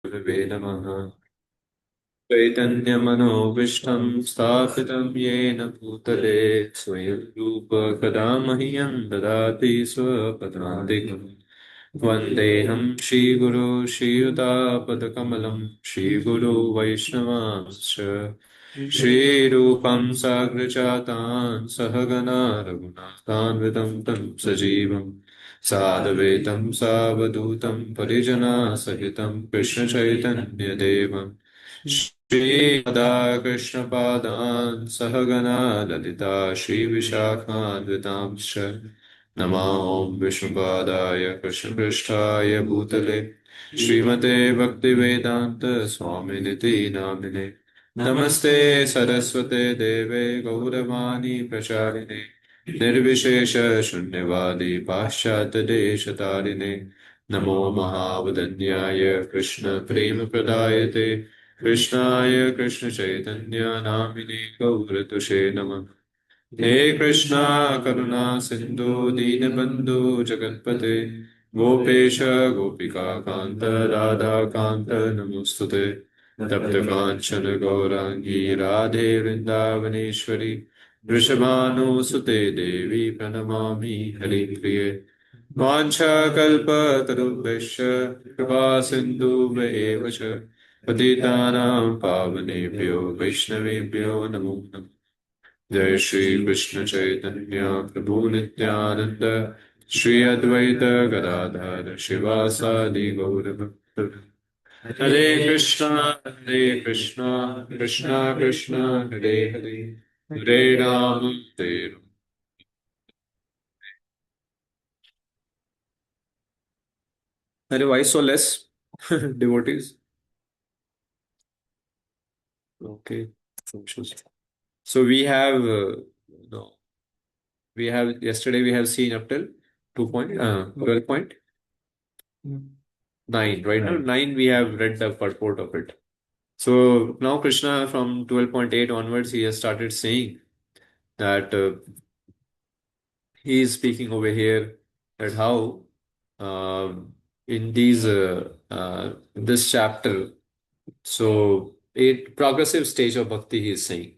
गुरवे नमः। चैतन्यमनोभीष्टं स्थापितं येन भूतले स्वयं रूप कदा मह्यं ददाति स्वपदान्तिकम्। वन्देऽहं श्रीगुरो श्रीयुतापदकमलं श्रीगुरो वैष्णवांश्च श्रीरूपं साग्रजातान् सहगणा रघुनाथान्वितं तं सजीवम् साद्वैतं सावधूतं परिजनासहितं कृष्णचैतन्यदेवम् श्रीराधाकृष्णपादान् सहगणा ललिता श्रीविशाखान्वितांश्च नमामि विष्णुपादाय कृष्णपृष्ठाय भूतले श्रीमते भक्तिवेदान्त स्वामिनिति नामिने। नमस्ते सरस्वते देवे गौरवाणी प्रचारिणे निर्विशेष शून्यवादी पाश्चात्यदेशतारिणे। नमो महावदन्याय कृष्ण प्रेम प्रदायते कृष्णाय कृष्ण चैतन्य नामिने गौरतुषे नमः। हे कृष्णा करुणा सिंधु दीनबंधु जगत्पते गोपेश गोपिका कांत राधा कांत नमोस्तुते। तप्त कांचन गौरांगी राधे वृंदावनेश्वरी वृषभानुसुते देवी प्रणमामि हरिप्रिये। वाञ्छाकल्पतरुभ्यश्च कृपा सिन्धुभ्येव च पतितानां पावनेभ्यो वैष्णवेभ्यो नमो नमः। जय श्री कृष्ण चैतन्य प्रभु नित्यानंद श्री अद्वैत गदाधर शिवासादि गौरभक्त। हरे कृष्णा कृष्णा कृष्णा हरे हरे हरे राम हरे Ram. Hare, why so less devotees? Okay. So we have, no, we have, yesterday we have seen up till 12.9, right? Now, 9 we have read the purport of it. So now Krishna from 12.8 onwards, he has started saying that he is speaking over here that how in this chapter, so eight progressive stage of bhakti he is saying.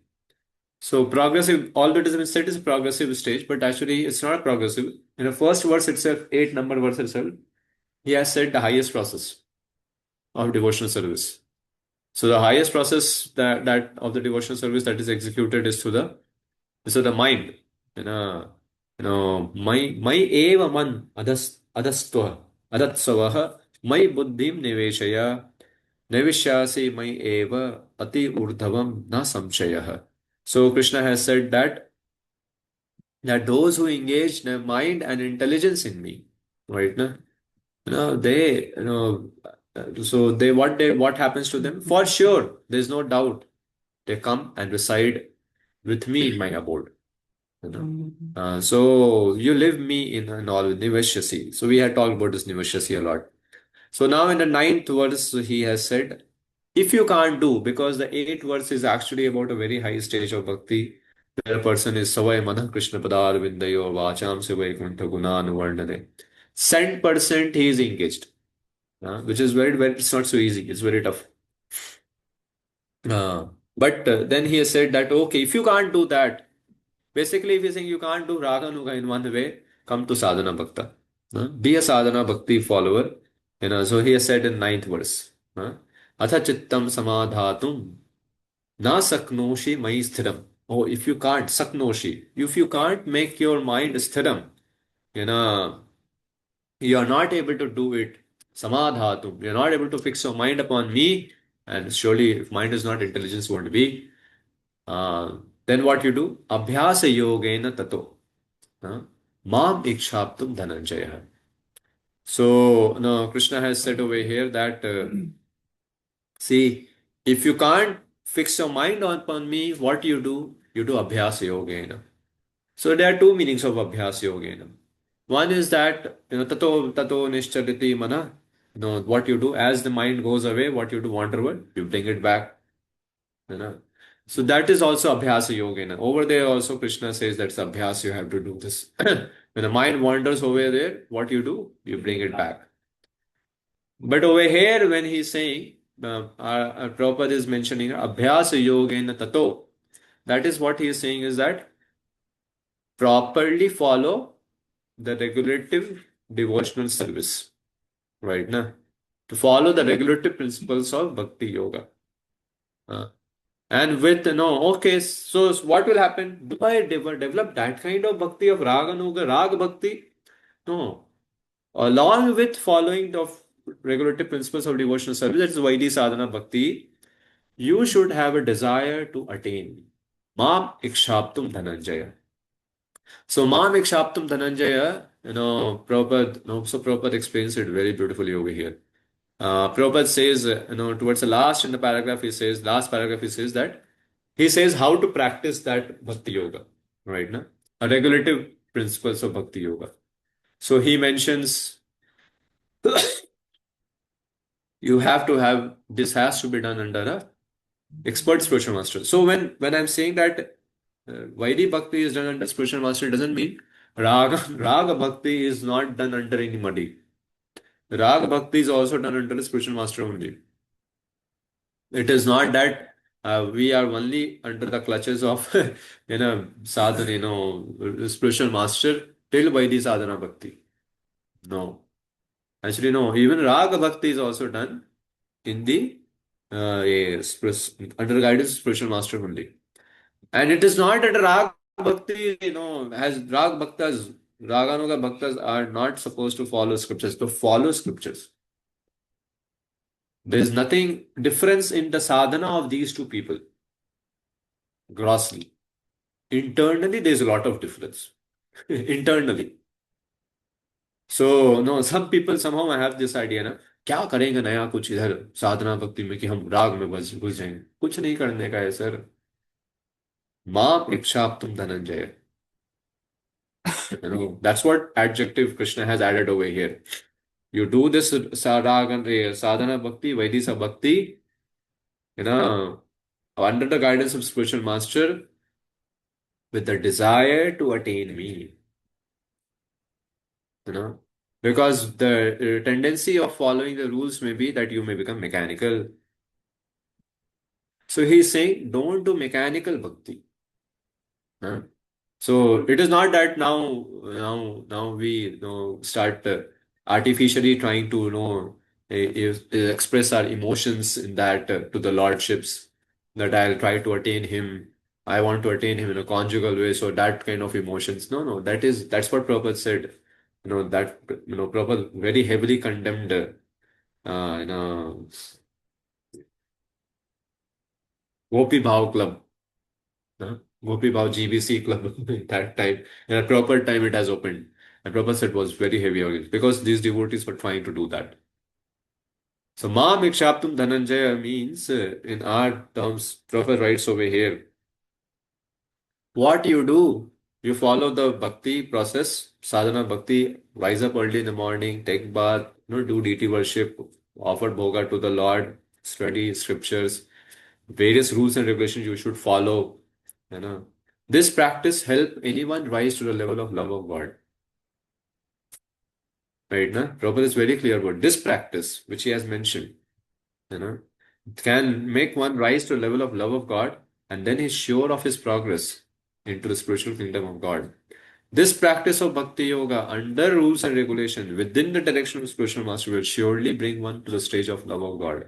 So progressive, all that is said is progressive stage, but actually it's not progressive. In the first verse itself, 8 number verse itself, he has said the highest process of devotional service. So the highest process that of the devotional service that is executed is through the mind. You know, my eva man adastva adatsavaha my buddhim niveshaya nivishyasi my eva ati urdhavam na samshayah. So Krishna has said that those who engage their mind and intelligence in me, right? Na? They, so what happens to them? For sure, there's no doubt. They come and reside with me in my abode. So you live me in all Nivashyasi. So we had talked about this Nivashyasi a lot. So now in the ninth verse, he has said, if you can't do, because the eighth verse is actually about a very high stage of bhakti, where a person is Savai Manah Krishna Padar Vindayo Vacham Sivai Kuntha Gunan Varnade. 100% he is engaged, which is very, it's not so easy, it's very tough. But then he has said that, okay, if you can't do that, basically, if you're saying you can't do Raganuga in one way, come to Sadhana Bhakta. Be a Sadhana Bhakti follower. So he has said in ninth verse, Atha Chittam Samadhatum Na Saknoshi Mai Sthiram. Oh, if you can't, Saknoshi, if you can't make your mind sthiram, you know, you are not able to do it. Samadhatum, you're not able to fix your mind upon me, and surely if mind is not, intelligence won't be. Then what you do? Abhyasa yogena tato. Mam ikshaptum dhananjaya. So, no, Krishna has said over here that, see, if you can't fix your mind upon me, what you do? You do abhyasa yogena. So there are two meanings of abhyasa yogena. One is that, tato nischaliti mana. What you do as the mind goes away, what you do, wander what? You bring it back. You know. So that is also abhyasa yogena. Over there also Krishna says that's abhyas, you have to do this. When the mind wanders over there, what you do? You bring it back. But over here, when he's saying, our Prabhupada is mentioning Abhyasa Yogena Tato, that is what he is saying is that properly follow the regulative devotional service, right? Na? To follow the regulative principles of Bhakti Yoga. Uh, and with, okay, so what will happen? Do I develop that kind of bhakti of Raga Nuga, Rag Bhakti? No. Along with following the regulative principles of devotional service, that is Vaidhi Sadhana Bhakti, you should have a desire to attain. Mam Ikshaptum Dhananjaya. So Mam Ikshaptum Dhananjaya, Prabhupada, so Prabhupada explains it very beautifully over here. Prabhupada says, towards the last in the paragraph, last paragraph, he says that he says how to practice that Bhakti Yoga, right? Na? A regulative principles of Bhakti Yoga. So he mentions you have to have this has to be done under a expert spiritual master. So when I'm saying that Vaidhi Bhakti is done under spiritual master, it doesn't mean Raga Bhakti is not done under anybody. Raga Bhakti is also done under a spiritual master only. It is not that we are only under the clutches of sadhana, spiritual master till Vaidhi Sadhana Bhakti. No. Actually, no. Even Raga Bhakti is also done in the under guidance of spiritual master only. And it is not that Rag Bhakti, as Rag Bhaktas, Raganuga Bhaktas are not supposed to follow scriptures, to follow scriptures. There is nothing difference in the sadhana of these two people, grossly. Internally, there is a lot of difference. Internally. So, no, some people somehow have this idea, ना क्या करेंगे नया कुछ इधर साधना भक्ति में कि हम राग में बस घुस जाएंगे कुछ नहीं करने का है सर माँ इच्छाप्तुम Dhananjay that's what adjective Krishna has added over here. You do this sadhana bhakti, Vaidisa bhakti, under the guidance of spiritual master with the desire to attain me. You know, because the tendency of following the rules may be that you may become mechanical. So he's saying, don't do mechanical bhakti. Huh? So it is not that now we start artificially trying to express our emotions in that to the lordships that I'll try to attain him. I want to attain him in a conjugal way. So that kind of emotions. No, that's what Prabhupada said. Prabhupada very heavily condemned. Uh, you know, Gopi Bhav Club. Gopi Bhav GBC Club that time. And at proper time it has opened. And Prabhupada said was very heavy on it because these devotees were trying to do that. So Mam Ikshaptum Dhananjaya means in our terms, Prabhupada writes over here, what you do, you follow the bhakti process, sadhana bhakti, rise up early in the morning, take bath, do deity worship, offer bhoga to the Lord, study scriptures, various rules and regulations you should follow. This practice help anyone rise to the level of love of God. Right? Na? Prabhupada is very clear about this practice, which he has mentioned. Can make one rise to a level of love of God, and then he's sure of his progress into the spiritual kingdom of God. This practice of Bhakti Yoga under rules and regulation within the direction of spiritual master will surely bring one to the stage of love of God.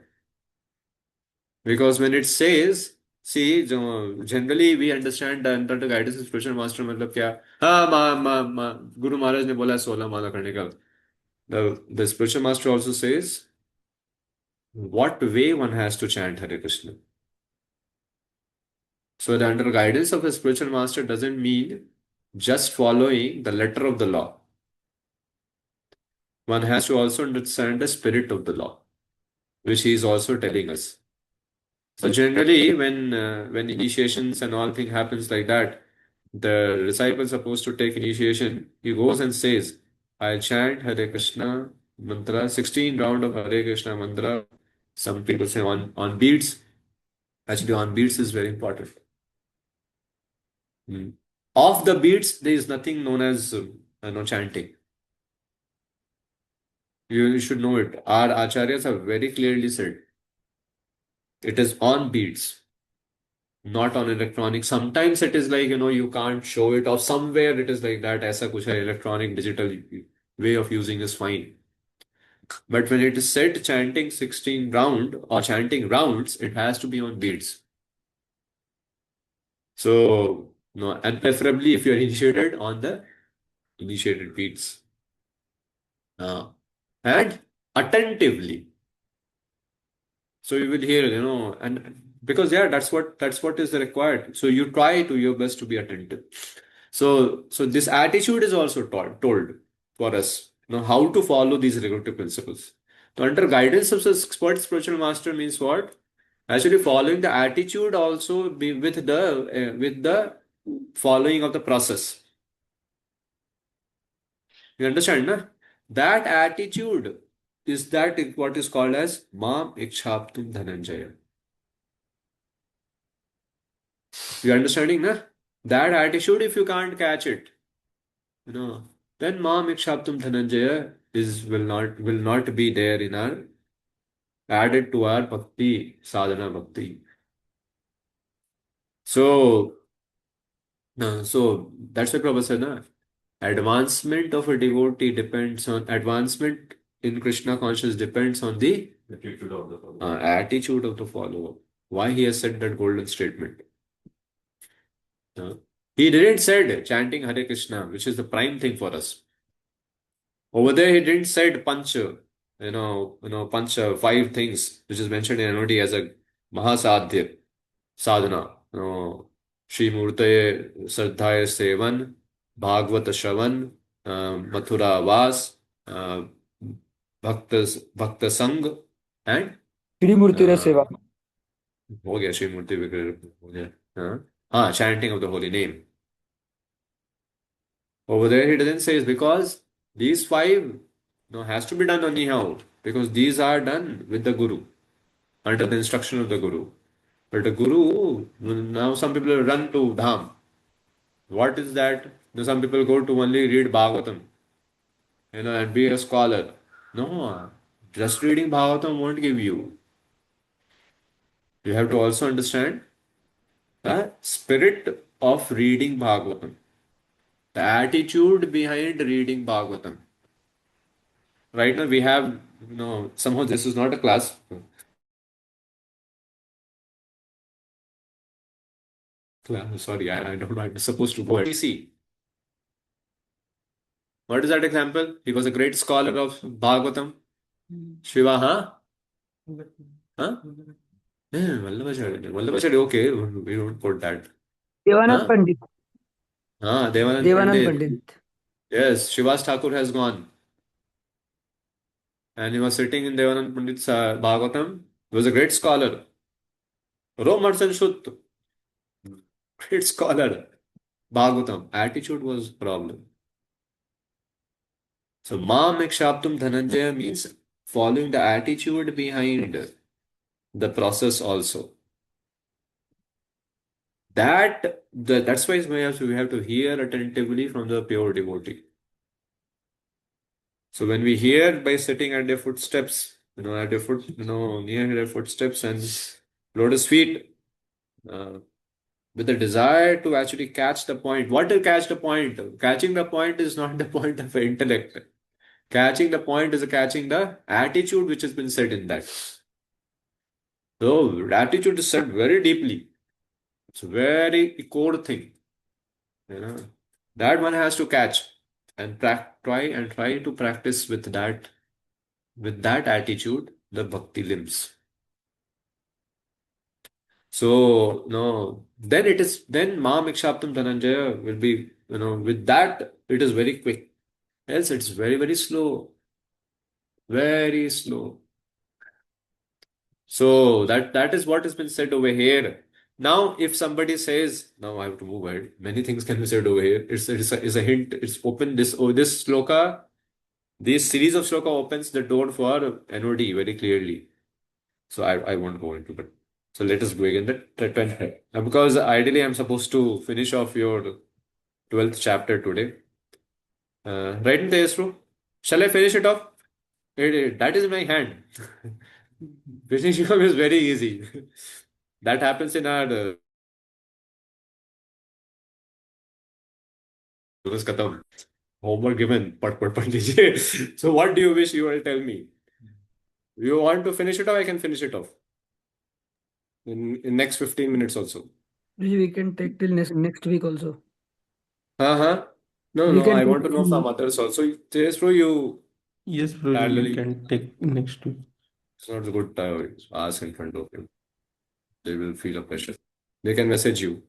Because when it says, see, generally we understand under the guidance of spiritual master मतलब क्या हाँ Guru Maharaj ने बोला 16 माला करने का the spiritual master also says what way one has to chant Hare Krishna. So the under guidance of a spiritual master doesn't mean just following the letter of the law. One has to also understand the spirit of the law, which he is also telling us. So generally, when initiations and all thing happens like that, the disciple supposed to take initiation, he goes and says, I chant Hare Krishna mantra, 16 round of Hare Krishna mantra. Some people say on beats. Actually, on beats is very important. Off the beats, there is nothing known as chanting. You should know it. Our acharyas have very clearly said it is on beads, not on electronic. Sometimes it is like, you can't show it, or somewhere it is like that. Aisa kuch hai, electronic, digital way of using is fine. But when it is said chanting 16 round or chanting rounds, it has to be on beads. So, no, and preferably if you're initiated on the initiated beads. And attentively. So you will hear, and because yeah, that's what is required. So you try to your best to be attentive. So this attitude is also told for us, how to follow these regulative principles. So under guidance of the expert spiritual master means what? Actually following the attitude also be with the following of the process. You understand, na? That attitude is that what is called as Mam Ikshaptum Dhananjaya. You understanding, na? That attitude, if you can't catch it, then Mam Ikshaptum Dhananjaya will not be there in our added to our bhakti, sadhana bhakti. So, so that's what Prabhupada said, na? Advancement of a devotee depends on advancement in Krishna consciousness depends on the attitude of the follower. Why he has said that golden statement? Uh, he didn't said chanting Hare Krishna, which is the prime thing for us. Over there, he didn't said pancha, pancha, five things, which is mentioned in NOD as a Mahasadhya sadhana. Shri Murtaye Sardhaya Sevan, Bhagavata Shravan, Mathura Vas, Bhakta Sang, and Shri मूर्तिर uh, सेवा हो गया श्री मूर्ति विग्रह हो गया हाँ chanting of the holy name. Over there he doesn't say it's because these five has to be done anyhow because these are done with the guru under the instruction of the guru. But the guru, now some people run to dham. What is that? Some people go to only read Bhagavatam, and be a scholar. No, just reading Bhagavatam won't give you. You have to also understand the spirit of reading Bhagavatam, the attitude behind reading Bhagavatam. Right now we have, somehow this is not a class. Sorry, I don't know. I'm supposed to go ahead. See, what is that example? He was a great scholar of Bhagavatam. Shiva, huh? Huh? Yeah, Vallabhacharya. Vallabhacharya, okay, we don't put that. Devanand Huh? Pandit Devanand Devanand Pandit. Pandit Yes, Shivas Thakur has gone. And he was sitting in Devanand Pandit's Bhagavatam. He was a great scholar. Romarsan Shutt, great scholar. Bhagavatam. Attitude was problem. So, Mam Ikshaptum Dhananjaya means following the attitude behind the process also. That's why we have to hear attentively from the pure devotee. So when we hear by sitting at their footsteps, at their foot, near their footsteps and lotus feet, uh, with the desire to actually catch the point. What to catch the point? Catching the point is not the point of intellect. Catching the point is catching the attitude which has been said in that. So attitude is said very deeply. It's a very core thing. That one has to catch and try to practice with that attitude the bhakti limbs. So no, then Mam Ikshaptam Dhananjaya will be, with that it is very quick. Else it's very, very slow. Very slow. So that is what has been said over here. Now, if somebody says, now I have to move ahead. Many things can be said over here. It's a hint. It's open. This sloka, this series of sloka opens the door for NOD very clearly. So I won't go into it. So let us begin the 10th. Because ideally I'm supposed to finish off your 12th chapter today. Right in the Yesru? Shall I finish it off? That is my hand. Finishing off is very easy. That happens in our syllabus khatam. Homework given. पढ़ लीजिए. So what do you wish you will tell me? You want to finish it off? I can finish it off in next 15 minutes also. Guruji, we can take till next week also. Uh-huh. No, We no, can I take want to know from others also. Just for you Yes, Prabhuji, we parallelly. can take next week. It's not a good time. Ask in front of him. They will feel a pressure. They can message you.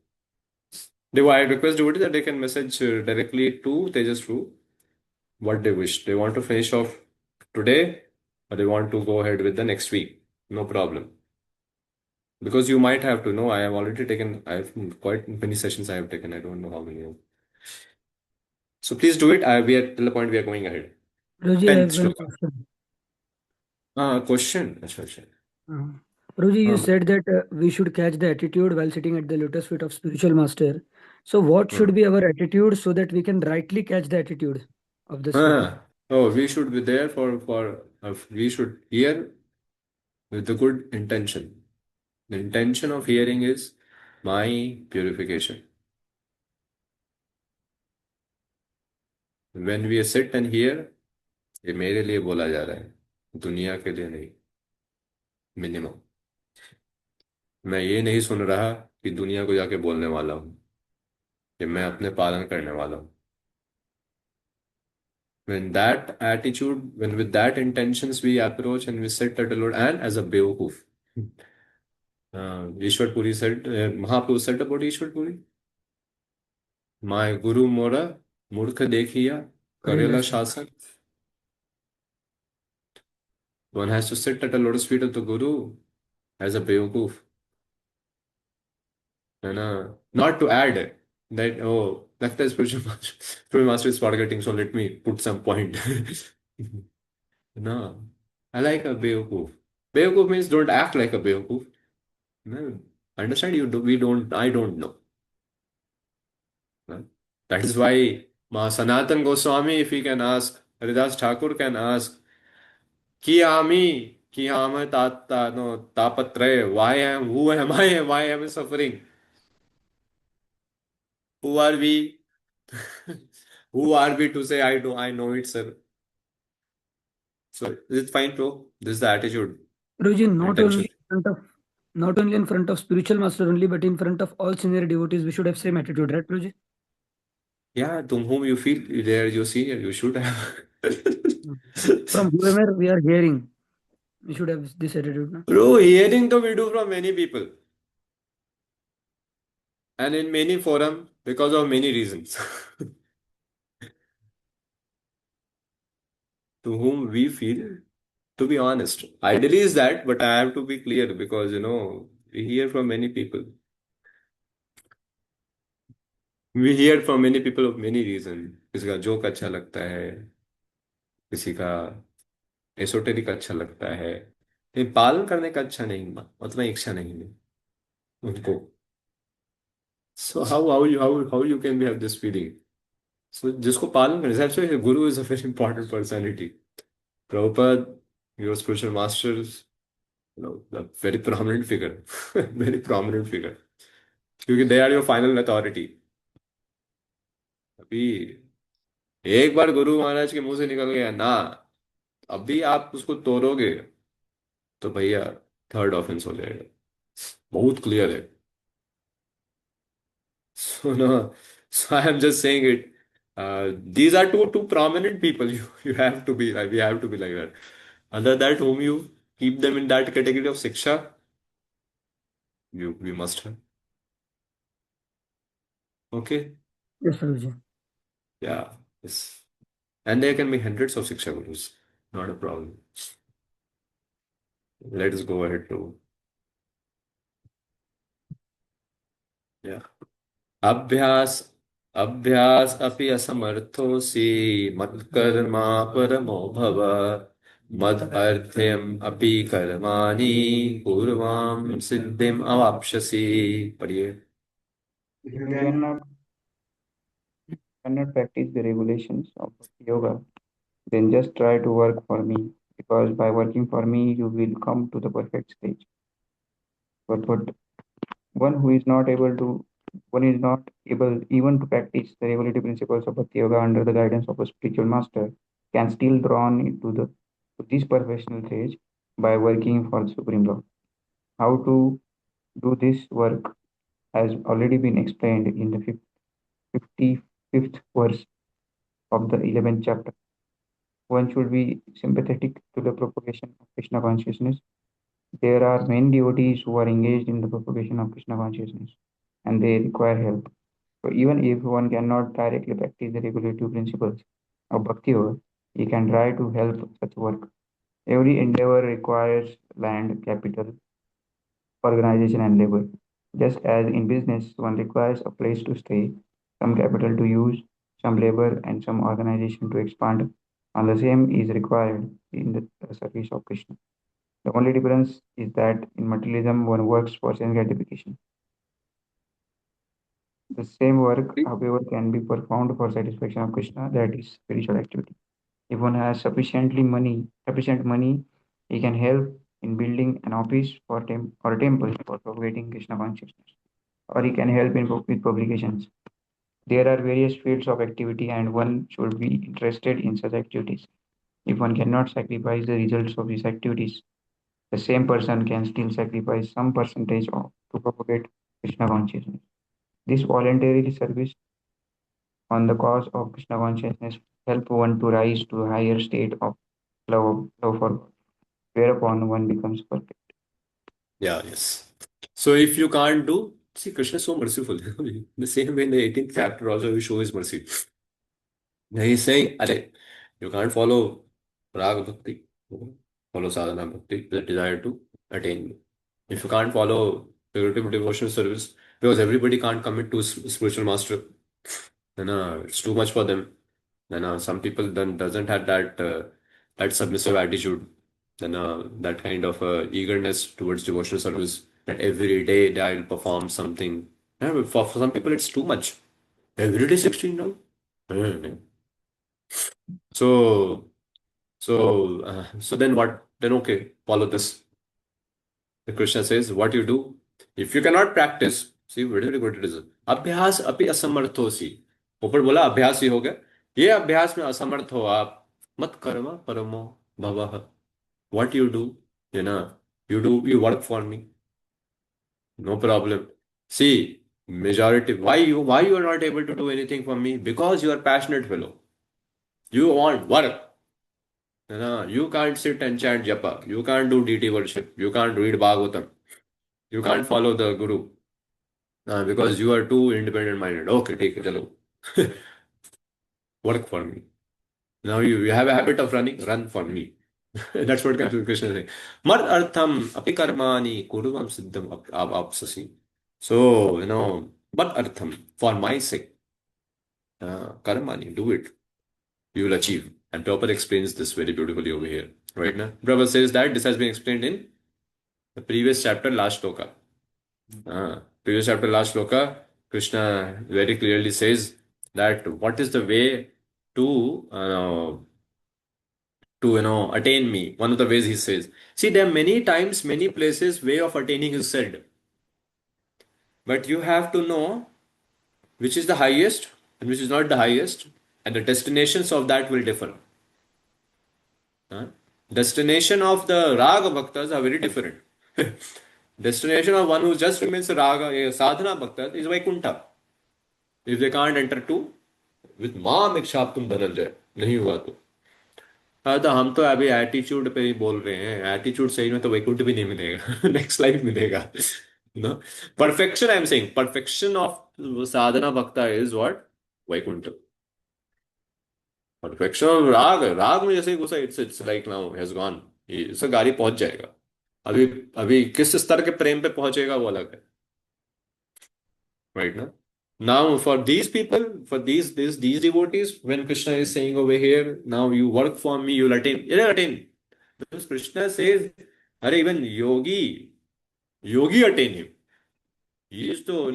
I request devotee that they can message directly to Tejas True what they wish. They want to finish off today or they want to go ahead with the next week. No problem. Because you might have to know, I have already taken, I have quite many sessions I have taken. I don't know how many. So please do it. We are till the point we are going ahead. Guruji, I 10th have one shloka. question. Question. Achha, achha. Uh, Guruji, you Uh, said that we should catch the attitude while sitting at the lotus feet of spiritual master. So what uh, should be our attitude so that we can rightly catch the attitude of the speaker? Oh, we should be there we should hear with the good intention. The intention of hearing is my purification. When we sit and hear, ये मेरे लिए बोला जा रहा है, दुनिया के लिए नहीं. मिनिमम. मैं ये नहीं सुन रहा कि दुनिया को जाके बोलने वाला हूँ कि मैं अपने पालन करने वाला हूँ. When that attitude, when with that intentions we approach and we sit at the Lord and as a Beowulf. Ishwar Puri said, Mahaprabhu said about Ishwar Puri, My Guru Mora, Murkha Dekhiya, Karela Karela Shah. Shasan. One has to sit at the lotus feet of the Guru as a Beowulf. And not to add that, oh, that is spiritual master is forgetting, so let me put some point. No, I like a Beowulf. Beowulf means don't act like a Beowulf. No, understand you do, we don't, I don't know. No? That is why Ma Sanatan Goswami, if he can ask, Haridas Thakur can ask, Ki Ami, Ki Ama Tata, no, Tapatre, who am I, why am I suffering? Who are we? Who are we to say I know it, sir? So is it fine, bro? This is the attitude, Guruji, intention. not only in front of spiritual master only, but in front of all senior devotees, we should have same attitude, right, Guruji? Yeah, to whom you feel they are your senior, you should have. Mm. From whoever we are hearing, we should have this attitude, no? Bro, hearing to we do from many people and in many forum because of many reasons. To whom we feel, to be honest. Ideally is that, but I have to be clear because we hear from many people. We hear from many people of many reasons. किसी का joke अच्छा लगता है, किसी का esoteric अच्छा लगता है, लेकिन पालन करने का अच्छा नहीं, उतना इच्छा नहीं है उनको. So how you can have this feeling? So जिसको पालन करने, that's why Guru is a very important personality. Prabhupada, your spiritual masters, a very prominent figure, very prominent figure. क्योंकि they are your final authority. अभी एक बार गुरु महाराज के मुंह से निकल गया ना, अभी आप उसको तोड़ोगे तो भैया थर्ड ऑफेंस हो जाएगा. बहुत क्लियर है. So no, so I am just saying it. These are two prominent people. You have to be like we have to be like that. Other that whom you keep them in that category of siksha, you we must have. Okay, Yes, Guruji. yeah, yes, and there can be hundreds of siksha gurus. Not a problem. Let us go ahead to yeah. अभ्यास अभ्यास अपि असमर्थोऽसि मत्कर्मा परमो भव मद अर्थ्यम अपि कर्माणि पूर्वां सिद्धिम अवाप्स्यसि. पढ़िए. If you cannot practice the regulations of Bhakti yoga, then just try to work for me. because by working for me, you will come to the perfect stage. But one who is not able to, one is not able even to practice the regulative principles of Bhakti Yoga under the guidance of a spiritual master, can still drawn into to this professional stage by working for the Supreme Lord. How to do this work has already been explained in the 55th verse of the 11th chapter. One should be sympathetic to the propagation of Krishna consciousness. There are many devotees who are engaged in the propagation of Krishna consciousness and they require help. So even if one cannot directly practice the regulative principles of Bhakti Yoga, he can try to help such work. Every endeavor requires land, capital, organization, and labor. Just as in business, one requires a place to stay, some capital to use, some labor, and some organization to expand, and the same is required in the service of Krishna. The only difference is that in materialism, one works for sense gratification. The same work, however, can be performed for satisfaction of Krishna, that is spiritual activity. If one has sufficient money, he can help in building an office or a temple for propagating Krishna consciousness, or he can help with publications. There are various fields of activity, and one should be interested in such activities. If one cannot sacrifice the results of these activities, the same person can still sacrifice some percentage to propagate Krishna consciousness. This voluntary service on the cause of Krishna consciousness help one to rise to a higher state of love for God, whereupon one becomes perfect. Yeah, yes. So if you can't do, see, Krishna is so merciful. The same way in the 18th chapter also we show his mercy. Now he's saying, Are, you can't follow Rag Bhakti, follow Sadhana Bhakti, the desire to attain me. If you can't follow figurative devotional service, because everybody can't commit to spiritual master, then it's too much for them. Then some people then doesn't have that submissive attitude, then that kind of eagerness towards devotional service that every day they'll perform something. Yeah, but for some people it's too much. Every day 16 now. So so then what? Then okay, follow this. The Krishna says, what you do, if you cannot practice, see, very good it is. अभ्यास अपि असमर्थोसी. ऊपर बोला अभ्यास ही हो गया. ये अभ्यास में असमर्थ हो आप, मत कर्म परमो भवः. What you do, you work for me, no problem. See, majority, why you are not able to do anything for me? Because you are passionate fellow. You want work. You can't sit and chant japa. You can't do deity worship. You can't read Bhagavatam. You can't follow the Guru because you are too independent minded. Okay, take it, chalo. Work for me. Now you have a habit of running, run for me. That's what Krishna is saying. Mad artham api karmani kuruvam siddham apsasi. So, mad artham, for my sake, karmani, do it. You will achieve. And Prabhupada explains this very beautifully over here. Right now, Prabhupada says that this has been explained in the previous chapter, last shloka. Previous chapter, last shloka, Krishna very clearly says that what is the way to attain me. One of the ways he says. See, there are many times, many places, way of attaining is said. But you have to know which is the highest and which is not the highest, and the destinations of that will differ. Destination of the Raga Bhaktas are very different. Destination of one who just remains a Raga, a Sadhana Bhakta is Vaikuntha. If they can't enter to, with Mam Ikshaptum Dhananjay, नहीं हुआ तो. हाँ तो हम तो अभी attitude पे ही बोल रहे हैं. एटीट्यूड सही में तो वैकुंठ भी नहीं मिलेगा. नेक्स्ट लाइफ मिलेगा. Perfection, I'm saying. Perfection of sadhana bhakta is what? Vaikuntha. Perfection of राग में जैसे ही घुसा it's like now has gone. इससे गाड़ी पहुंच जाएगा. अभी अभी किस स्तर के प्रेम पे पहुंचेगा वो अलग है. Right now. Now for these people, for these devotees, when Krishna is saying over here, now you work for me, you'll attain. You'll attain. Because Krishna says, Hare, even yogi attain him. He is to,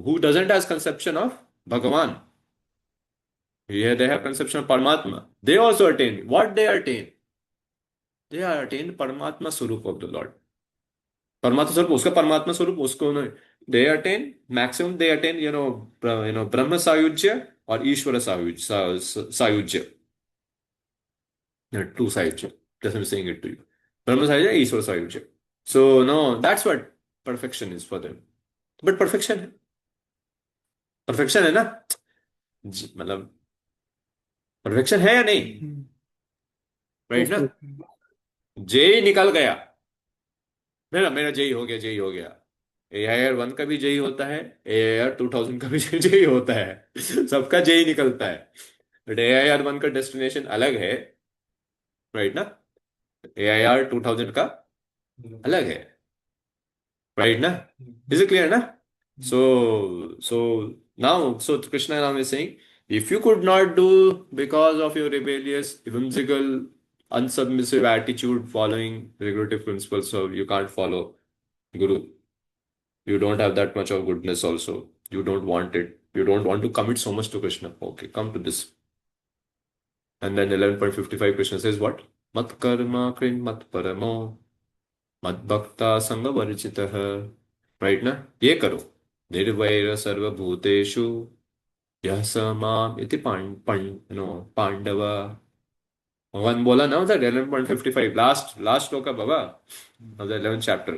who doesn't has conception of Bhagavan. Here they have conception of Paramatma. They also attain. What they attain? they are attained Paramatma Swarup of the Lord. परमात्मा स्वरूप उसका परमात्मा स्वरूप उसको they attain maximum they attain Brahma सायुज्य और ईश्वर सायुज्य टू सायुज्य just I'm saying it to you. Brahma सायुज्य ईश्वर सायुज्य. So no, that's what perfection is for them. But perfection है ना, मतलब perfection है या नहीं, राइट ना? जे निकल गया, मेरा जेई हो गया, जेई हो गया. AIR 1 का भी जेई होता है, AIR 2000 का भी जेई होता है, सबका जेई निकलता है. बट AIR 1 का डेस्टिनेशन अलग है, राइट ना? AIR 2000 का अलग है, राइट ना? इज इट क्लियर ना? So now, so Krishna now is saying, if you could not do because of your rebellious, whimsical, unsubmissive attitude following regulative principles, so you can't follow Guru. You don't have that much of goodness also. You don't want it. You don't want to commit so much to Krishna. Okay, come to this. And then 11.55 Krishna says what? Mat karma krin mat paramo mat bhakta sanga varicitah. Right ना? ये करो. निर्वैर सर्वभूतेषु यह स माम इति पांडवा. भगवान बोला ना उधर 11.55 लास्ट श्लोक बाबा of the 11th chapter.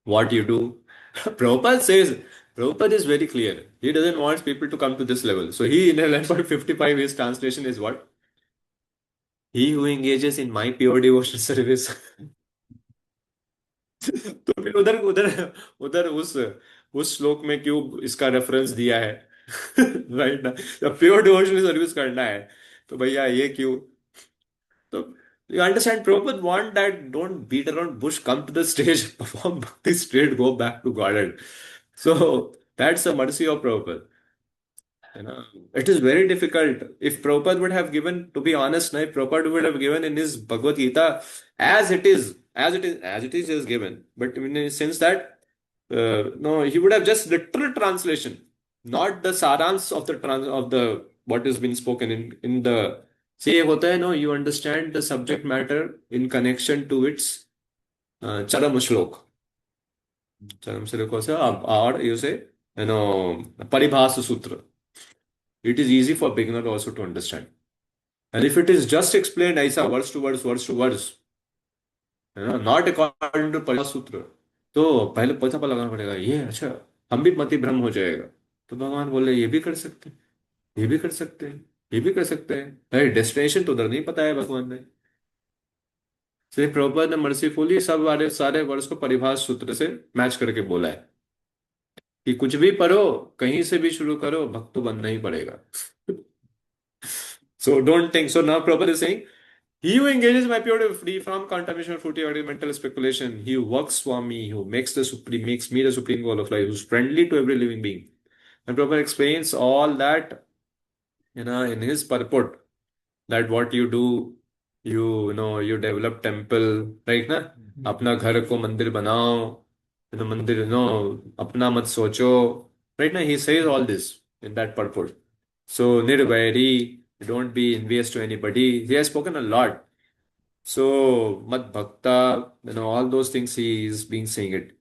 What you do. Prabhupada says, Prabhupada is very clear. He doesn't want people to come to this level. So he in 11.55 his translation is what? He who engages in my pure devotion service. तो फिर उधर उधर उधर उस श्लोक में क्यों इसका रेफरेंस दिया है? राइट ना, जब प्योर डिवोशनल सर्विस करना है तो भैया ये क्यों? तो you understand, Prabhupada want that don't beat around bush, come to the stage, perform bhakti straight, go back to Godhead. So that's the mercy of Prabhupada. You know, it is very difficult. If Prabhupada would have given, to be honest, if Prabhupada would have given in his Bhagavad Gita as it is, he has given. But in the sense that, no, he would have just literal translation, not the sarans of the what has been spoken in the. See, एक होता है, no, you understand the subject matter in connection to its charam shlok. Charam shlok also, or you say, paribhasa sutra. It is easy for beginner also to understand. And if it is just explained aisa verse to verse, not according to paribhasa sutra, तो पहले पता लगाना पड़ेगा, ये अच्छा हम भी मति भ्रम हो जाएगा. तो भगवान बोले ये भी कर सकते हैं, ये भी कर सकते हैं, ये भी कर सकते हैं. भाई डेस्टिनेशन तो उधर नहीं पता है भगवान ने. श्री प्रभुपाद ने मर्सीफुली सब सारे वर्ड्स को परिभाष सूत्र से मैच करके बोला है कि कुछ भी पढ़ो, कहीं से भी शुरू करो, भक्त तो बनना ही पड़ेगा. So don't think. So now Prabhupada is saying, he who engages my purity free from contamination, fruity, or mental speculation, he who works for me, who makes me the supreme goal of life, who's friendly to every living being. And Prabhupada explains all that, in his purport, that what you do, you develop temple, right ना? अपना घर को मंदिर बनाओ, मंदिर, अपना मत सोचो, right ना? He says all this in that purport. So nirvairi, don't be envious to anybody. He has spoken a lot. So mat bhakta, all those things he is being saying it.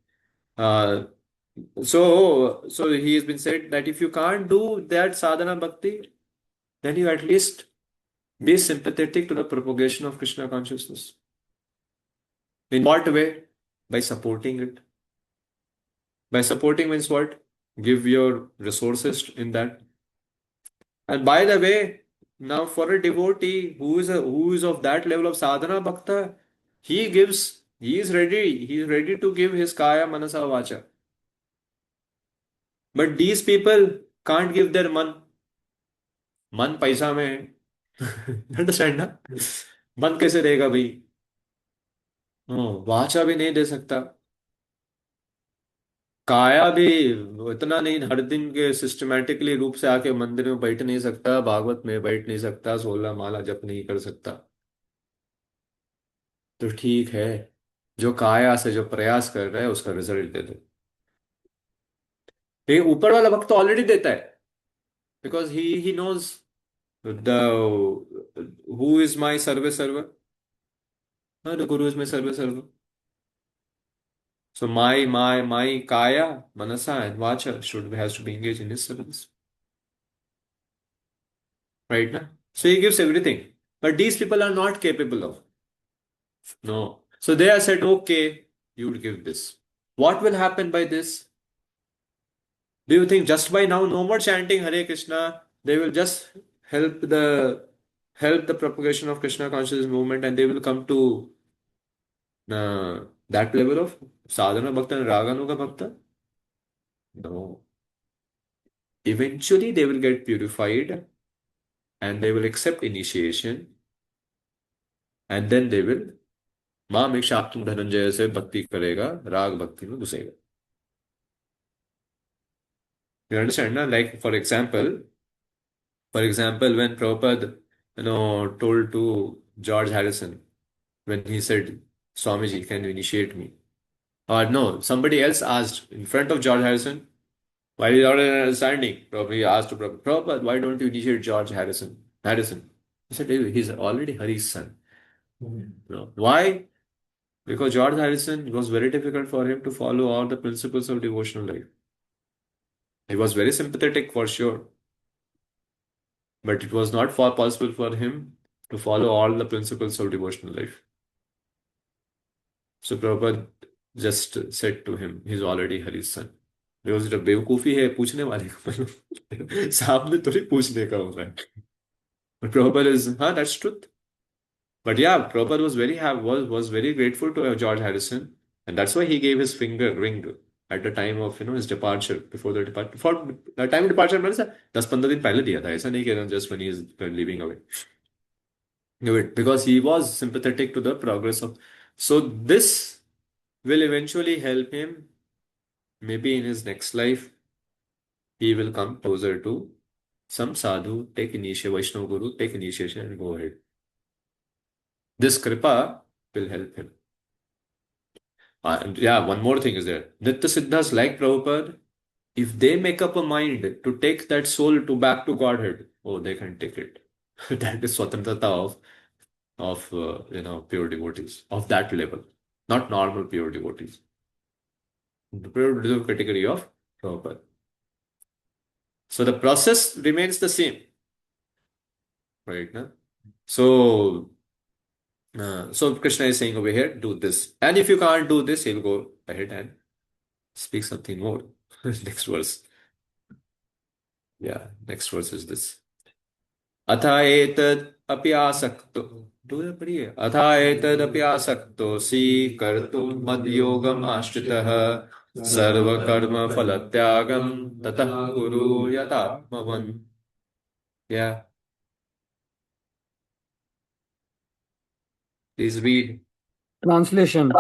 So he has been said that if you can't do that sadhana bhakti, then you at least be sympathetic to the propagation of Krishna consciousness. In what way? By supporting it. By supporting means what? Give your resources in that. And by the way, now for a devotee who is of that level of sadhana bhakta, he is ready to give his kaya, manasa, vacha. But these people can't give their मन पैसा में. Understand ना? मन कैसे देगा भाई? वाचा भी नहीं दे सकता, काया भी इतना नहीं, हर दिन के सिस्टमैटिकली रूप से आके मंदिर में बैठ नहीं सकता, भागवत में बैठ नहीं सकता, 16 माला जप नहीं कर सकता. तो ठीक है, जो काया से जो प्रयास कर रहा है उसका रिजल्ट दे दो. ये ऊपर वाला भक्त तो ऑलरेडी देता है, because he knows the who is my survey server. The Guru is my serva. So my kaya, manasa, and vacha has to be engaged in his service. Right now? So he gives everything. But these people are not capable of. No. So they are said, okay, you will give this. What will happen by this? Do you think just by now, no more chanting Hare Krishna, they will just help the propagation of Krishna consciousness movement, and they will come to that level of sadhana bhakta and raganuga bhakta? No. Eventually, they will get purified and they will accept initiation, and then they will माम एक शाक्तुम धनंजय से भक्ति करेगा, राग भक्ति में घुसेगा. You understand, na? Like for example, when Prabhupada, told to George Harrison, when he said, Swamiji, can you initiate me? Or no, somebody else asked in front of George Harrison, while he's not understanding, probably asked to Prabhupada, why don't you initiate George Harrison? He said, "Hey, he's already Hari's son. No. Why? Because George Harrison, it was very difficult for him to follow all the principles of devotional life. He was very sympathetic for sure, but it was not possible for him to follow all the principles of devotional life. So Prabhupada just said to him, he's already Hari's son. Because जब बेवकूफी है पूछने वाले को सामने थोड़ी पूछने का होता है. But Prabhupada is, that's truth. But yeah, Prabhupada was very grateful to George Harrison, and that's why he gave his finger ring at the time of his departure. Before the time of departure, मैंने 10-15 दिन पहले दिया था. ऐसा नहीं कि just when he is leaving away. Because he was sympathetic to the progress of. So this will eventually help him. Maybe in his next life, he will come closer to some sadhu, take initiation, Vaishnava Guru, take initiation and go ahead. This kripa will help him. And yeah, one more thing is there. Nitya Siddhas like Prabhupada, if they make up a mind to take that soul back to Godhead, they can take it. That is swatantrata of pure devotees of that level, not normal pure devotees. The pure devotees category of Prabhupada. So the process remains the same, right? Na? So Krishna is saying over here, do this. And if you can't do this, he'll go ahead and speak something more. Next verse. Yeah, next verse is this. Atha etad api asakto. Do you pariye? Atha etad api asakto si kartum mad yogam ashtritah sarva karma phalatyagam tatah kuru yatatmavan. Yeah. Please read. Translation.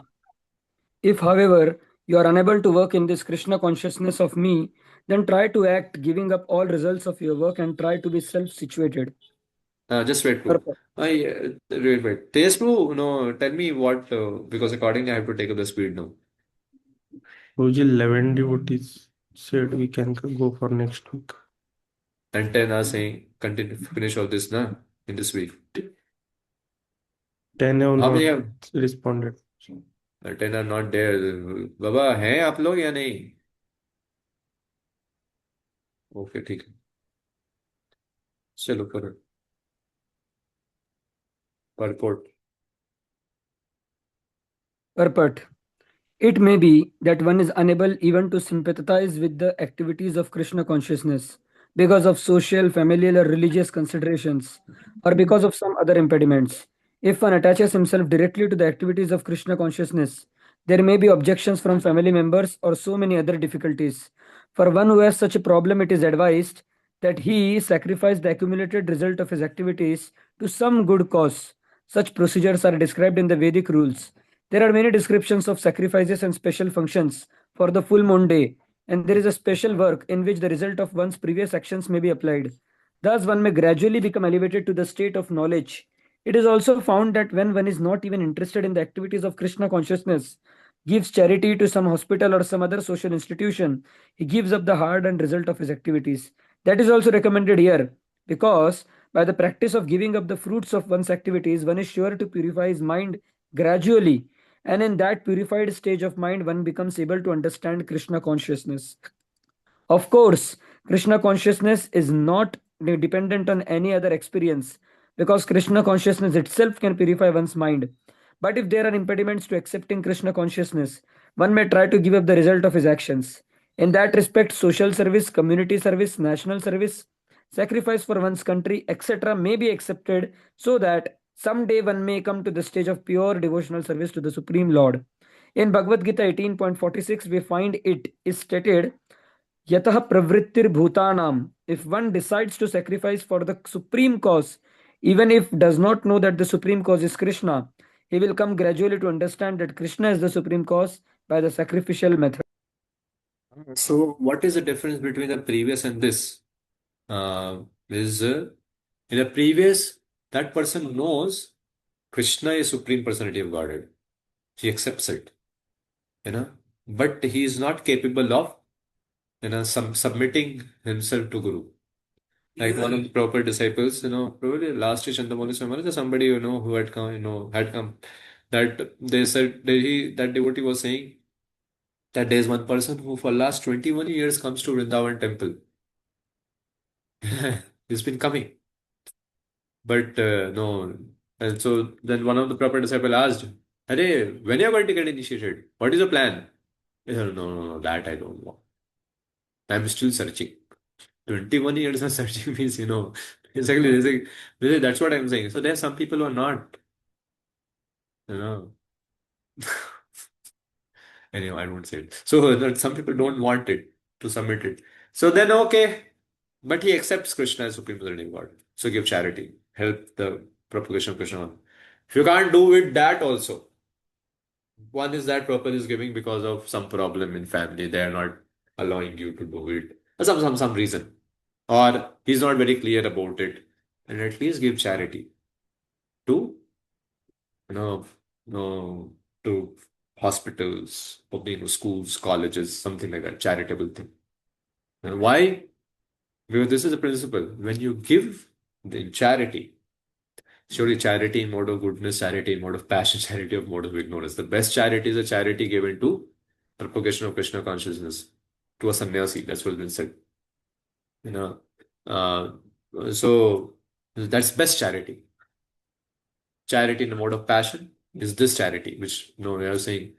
If, however, you are unable to work in this Krishna consciousness of me, then try to act giving up all results of your work and try to be self-situated. Just wait, bro. Wait. Taste, bro, no, tell me what, because accordingly I have to take up the speed now. Guruji, 11 devotees said we can go for next week. And 10 are saying, finish all this na, in this week. 10 have How not many have? responded. 10 are not there. बाबा हैं आप लोग या नहीं? Okay ठीक है. चलो करो. Purport. It may be that one is unable even to sympathize with the activities of Krishna consciousness because of social, familial, or religious considerations, or because of some other impediments. If one attaches himself directly to the activities of Krishna consciousness, there may be objections from family members or so many other difficulties. For one who has such a problem, it is advised that he sacrifice the accumulated result of his activities to some good cause. Such procedures are described in the Vedic rules. There are many descriptions of sacrifices and special functions for the full moon day, and there is a special work in which the result of one's previous actions may be applied. Thus, one may gradually become elevated to the state of knowledge. It is also found that when one is not even interested in the activities of Krishna consciousness, gives charity to some hospital or some other social institution, he gives up the hard-earned result of his activities. That is also recommended here, because by the practice of giving up the fruits of one's activities, one is sure to purify his mind gradually, and in that purified stage of mind, one becomes able to understand Krishna consciousness. Of course, Krishna consciousness is not dependent on any other experience because Krishna consciousness itself can purify one's mind. But if there are impediments to accepting Krishna consciousness, one may try to give up the result of his actions. In that respect, social service, community service, national service, sacrifice for one's country, etc., may be accepted so that someday one may come to the stage of pure devotional service to the Supreme Lord. In Bhagavad Gita 18.46, we find it is stated Yatah pravrittir bhutanam. If one decides to sacrifice for the supreme cause, even if does not know that the supreme cause is Krishna, he will come gradually to understand that Krishna is the supreme cause by the sacrificial method. So, what is the difference between the previous and this? Is in the previous, that person knows Krishna is Supreme Personality of Godhead. He accepts it, but he is not capable of, submitting himself to Guru. Like one of the proper disciples, probably last year Chandamoli Swami, somebody, who had come, that they said that devotee was saying that there is one person who for last 21 years comes to Vrindavan temple. He's been coming. But no. And so then one of the proper disciple asked, Hey, when are you going to get initiated? What is the plan? He said, no, that I don't know. I'm still searching. 21 years of searching means, exactly, that's what I'm saying. So there are some people who are not, you know. Anyway, I won't say it. So that some people don't want it to submit it. So then, okay. But he accepts Krishna as Supreme Personality of God. So give charity, help the propagation of Krishna. If you can't do it, that also. One is that Prabhupada is giving because of some problem in family. They are not allowing you to do it. Some reason. Or he's not very clear about it. And at least give charity to, you know, to hospitals, schools, colleges, something like that, charitable thing. And why? Because this is a principle. When you give in charity, surely charity in mode of goodness, charity in mode of passion, charity of mode of ignorance. The best charity is a charity given to propagation of Krishna consciousness to a sannyasi. That's what's been said. You know, uh, so that's best charity. Charity in the mode of passion is this charity, which we are saying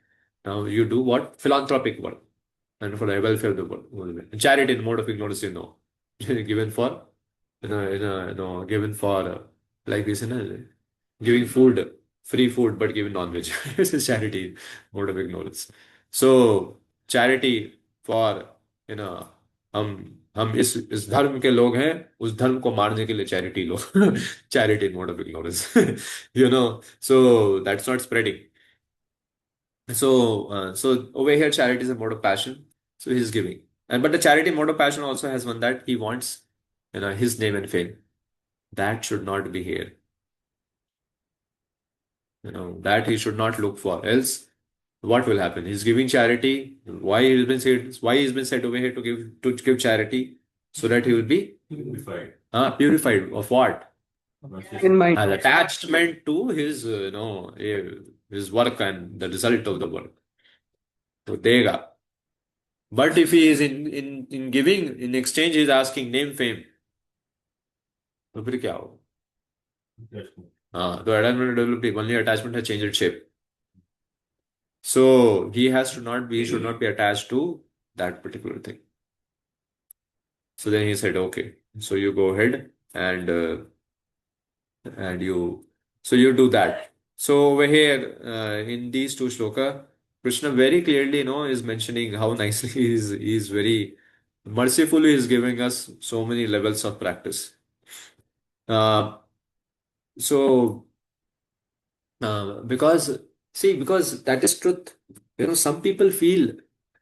now you do what? Philanthropic work and for the welfare of the world. Charity in the mode of ignorance, given for, given for, like this, giving food, free food, but giving non-veg. This is charity, mode of ignorance. So, charity for, हम हम इस धर्म के लोग हैं उस धर्म को मारने के लिए charity low charity mode of ignorance so that's not spreading so over here charity is a mode of passion so he's giving but the charity mode of passion also has one that he wants his name and fame that should not be here that he should not look for else what will happen he's giving charity why he's been said over here to give charity so that he will be purified of what In mind. an attachment to his his work and the result of the work तो देगा but if he is in giving in exchange he is asking name fame तो फिर क्या हो तो attachment developed only attachment has changed its shape so he should not be attached to that particular thing so then he said okay so you go ahead and you do that so over here in these two shloka Krishna very clearly is mentioning how nicely he's very mercifully is giving us so many levels of practice uh, so because that is truth some people feel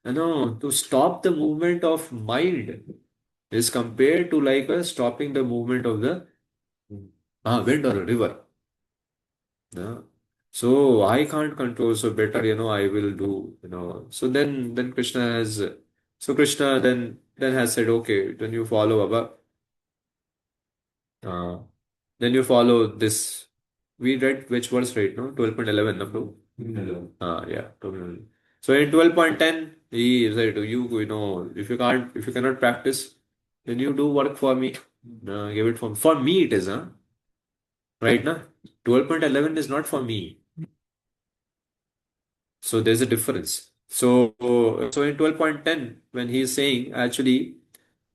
to stop the movement of mind is compared to like stopping the movement of the wind or a river. Yeah. So I can't control, so better, I will do, So then Krishna then has said, okay, then you follow Abba. Then you follow this we read which verse right now? 12.11, no, Prabhu? Yeah. 12.11. So in 12.10, he said, if you cannot practice, then you do work for me. Give it for me it is, huh? Right now? 12.11 is not for me. So there's a difference. So in 12.10, when he is saying actually,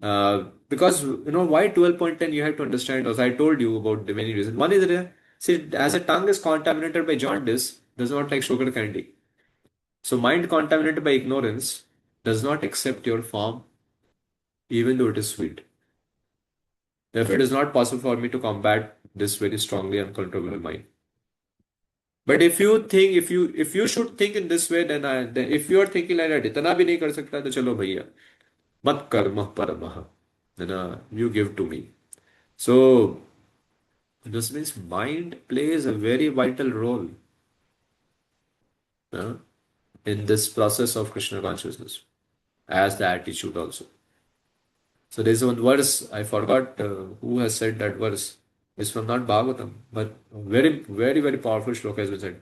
because why 12.10, you have to understand, as I told you about the many reasons. One is that, see, as a tongue is contaminated by jaundice, does not like sugar candy. So mind contaminated by ignorance does not accept your form, even though it is sweet. Therefore, it is not possible for me to combat this very strongly uncontrollable mind. But if you should think in this way, then if you are thinking like that, इतना भी नहीं कर सकता तो चलो भैया, मत कर्म परमः, then you give to me. So this means mind plays a very vital role uh, in this process of Krishna consciousness, as the attitude also. So there's one verse, I forgot who has said that verse. It's from not Bhagavatam, but very, very, very powerful shloka has been said.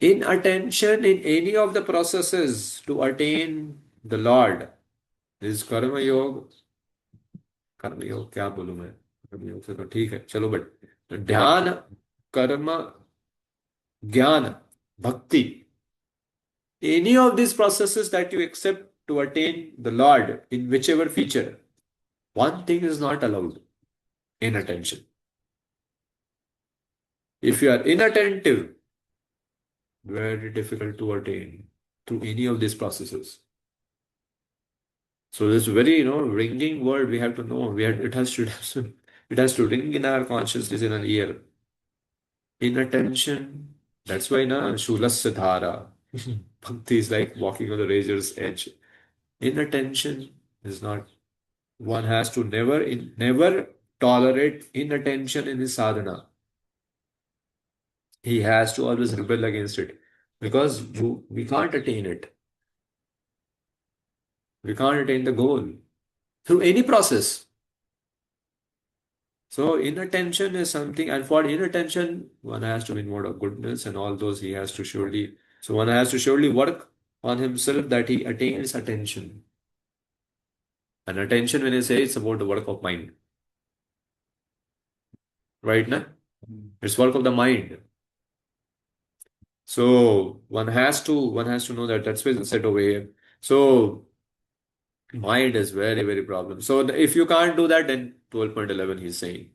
Inattention in any of the processes to attain the Lord is karma yoga. कर्म योग क्या बोलूं मैं, कर्म योग से तो ठीक है चलो, बट ध्यान, कर्म, ज्ञान, bhakti, any of these processes that you accept to attain the Lord in whichever feature, one thing is not allowed: inattention. If you are inattentive, very difficult to attain through any of these processes. So this very ringing word we have to know. It has to ring in our consciousness in an ear. Inattention. That's why Shulasya Dhara. Bhakti is like walking on the razor's edge. Inattention is not. One has to never tolerate inattention in his sadhana. He has to always rebel against it, because we can't attain it. We can't attain the goal through any process. So inattention is something, and for inattention, one has to be in mode of goodness and all those he has to surely. So one has to surely work on himself that he attains attention. And attention, when I say, it's about the work of mind. Right now? It's work of the mind. So one has to know that. That's why it's said over here. So mind is very, very problem. So if you can't do that, then 12.11 he's saying.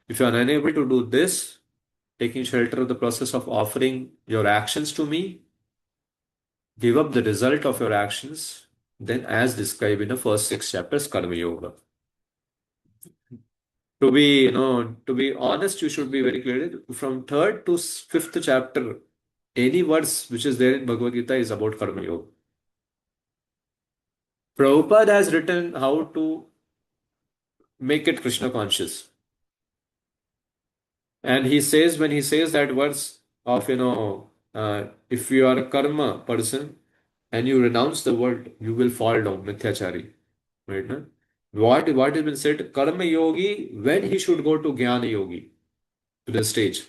If you are unable to do this, taking shelter of the process of offering your actions to me, give up the result of your actions, then as described in the first 6 chapters, Karma Yoga. To be honest, you should be very clear. From 3rd to 5th chapter, any verse which is there in Bhagavad Gita is about Karma Yoga. Prabhupada has written how to make it Krishna conscious. And he says, when he says that verse of, if you are a karma person and you renounce the world, you will fall down, mithyachari. Right? No? What has been said, karma yogi, when he should go to jnana yogi, to the stage,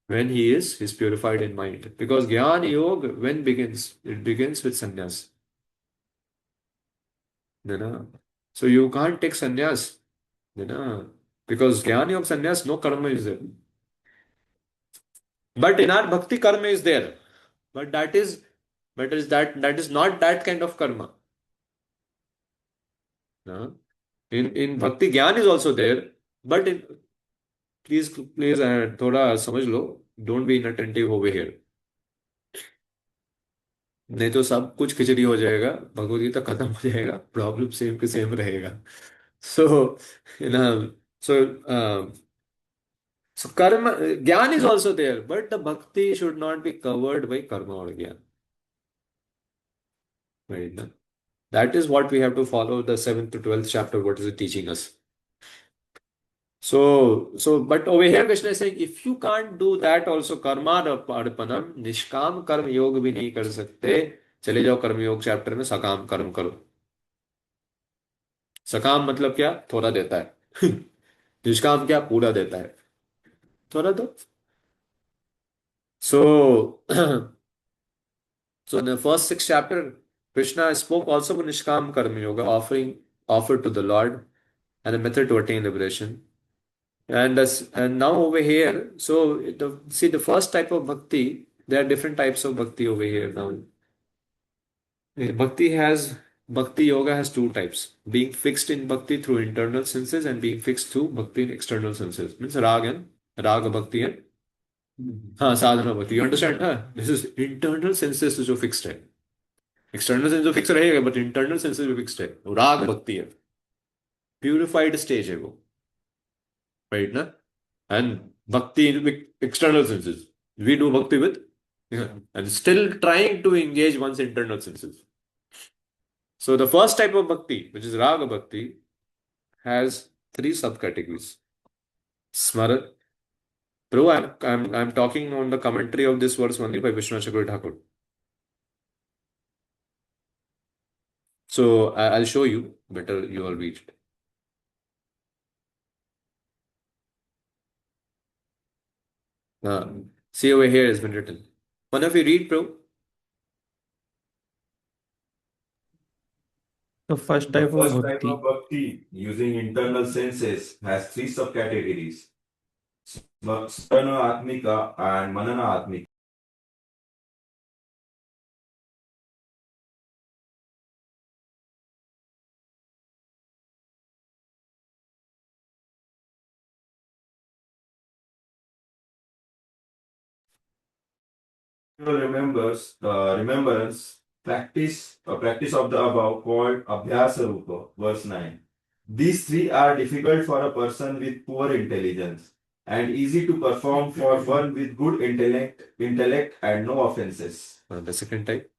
when he's purified in mind. Because jnana yoga, when begins? It begins with sannyas. So you can't take sannyas. Because jnana yoga, sannyas, no karma is there. But in our bhakti, karma is there. But that is not that kind of karma. In bhakti, jnana is also there, but please थोड़ा समझ लो, don't be inattentive over here. नहीं तो सब कुछ खिचड़ी हो जाएगा, भगवद गीता खत्म हो जाएगा, प्रॉब्लम सेम के सेम रहेगा. So so karma, jnana is also there, but the bhakti should not be covered by karma or jnana. Right? No? That is what we have to follow the 7th to 12th chapter. What is it teaching us? But over here Krishna is saying, if you can't do that also, karma arpanam, nishkam karma योग भी नहीं कर सकते, चले जाओ कर्म योग chapter में, सकाम कर्म करो. सकाम मतलब क्या? थोड़ा देता है. निष्काम क्या? पूरा देता है. थोड़ा दो. So, so in the first 6 chapter, Krishna spoke also about Nishkam Karma Yoga, offered to the Lord, and a method to attain liberation. And now over here, so see the first type of bhakti, there are different types of bhakti over here now. Bhakti yoga has two types: being fixed in bhakti through internal senses and being fixed through bhakti in external senses. Means raga bhakti and sadhana bhakti. You understand? This is internal senses जो fixed है. External sense जो fixed रहेगा, but internal senses जो fixed है. राग भक्ति है. Purified stage है वो. Right ना? And bhakti in external senses. We do bhakti with, and still trying to engage one's internal senses. So the first type of bhakti, which is raga bhakti, has three subcategories. Smara. Prabhu, I'm talking on the commentary of this verse only by Vishwanath Chakravarti Thakur. So I'll show you. Better you all read it. See over here has been written. One of you read, Prabhu. The first The type first of type bhakti, of bhakti using internal senses has three subcategories: Smarana Atmika and Manana Atmika. Remembrance practice of the above called Abhyasa Rupa, verse 9. These three are difficult for a person with poor intelligence and easy to perform for one with good intellect and no offenses. The second type.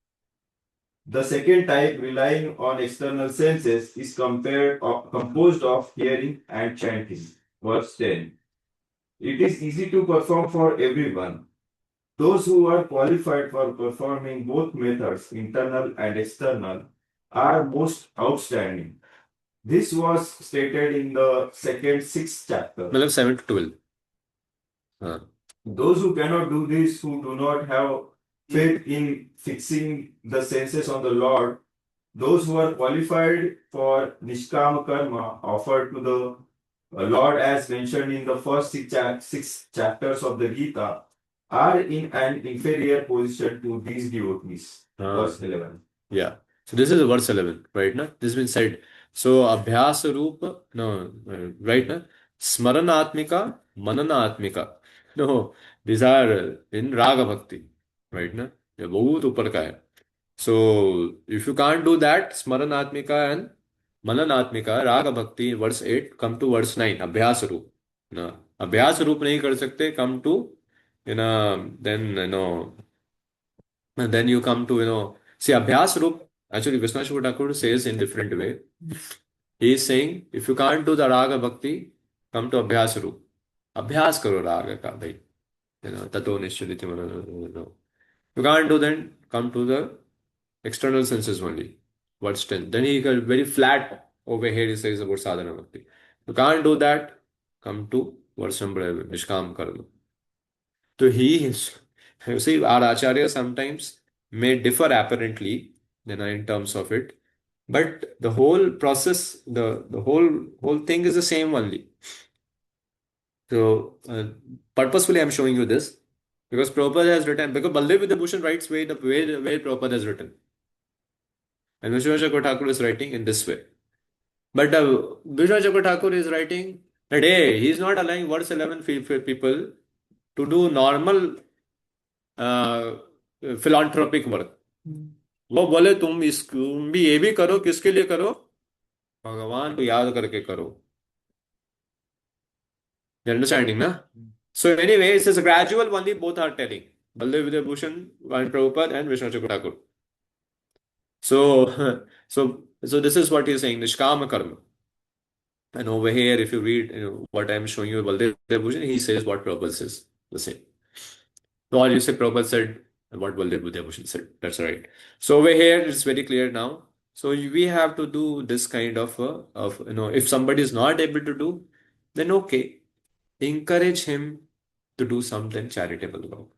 The second type, relying on external senses, is composed of hearing and chanting. Verse 10. It is easy to perform for everyone. Those who are qualified for performing both methods, internal and external, are most outstanding. This was stated in the second 6th chapter. 7 to 12. Those who cannot do this, who do not have faith in fixing the senses on the Lord, those who are qualified for Nishkama Karma offered to the Lord as mentioned in the first 6 chapters of the Gita, are in an inferior position to these devotees. Verse 11. Yeah. So this is verse 11, right? Na? This has been said. So Abhyasa Rupa, no, right? Na? Smaranatmika, Mananatmika. No, these are in Raga Bhakti, right? Na? ये बहुत ऊपर का है. So if you can't do that, Smaranatmika and Mananatmika, Raga Bhakti, verse 8, come to verse 9, Abhyasa Rup. No, Abhyasa Rup नहीं कर सकते, come to, then, and then you come to, see, Abhyas Rup, actually, Vishnu Thakur says in different way. He is saying, if you can't do the Raga Bhakti, come to Abhyas Rup. Abhyas karo Raga ka, bhai. Tato Nishchaditi Manana. You can't do then, come to the external senses only. Verse 10. Then he got very flat over here, he says about Sadhana Bhakti. You can't do that, come to verse number 11, Nishkam Karma. So he is, you see, our Acharya sometimes may differ apparently, in terms of it, but the whole process, the whole thing is the same only. So purposefully I'm showing you this because Prabhupada has written, because Bhaktivedanta Bhushan writes way Prabhupada has written. And Vishwanath Thakur is writing in this way. But Vishwanath Thakur is writing that, hey, he is not allowing verse 11 people to do normal philanthropic work. वो बोले तुम भी ये भी करो, किसके लिए करो? भगवान को याद करके करो. You're understanding, na? So anyway, it's a gradual one. Both are telling. Bhaktivedanta Bhushan and Prabhupada and Vishwanath Thakur. So, so this is what he's saying, Nishkama Karma. And over here, if you read what I'm showing you, Bhaktivedanta Bhushan, he says what Prabhupada says, the same. Or you say Prabhupada said what Bhaktivedanta Bhushan said. That's right. So over here, it's very clear now. So we have to do this kind of if somebody is not able to do, then okay, encourage him to do something charitable work.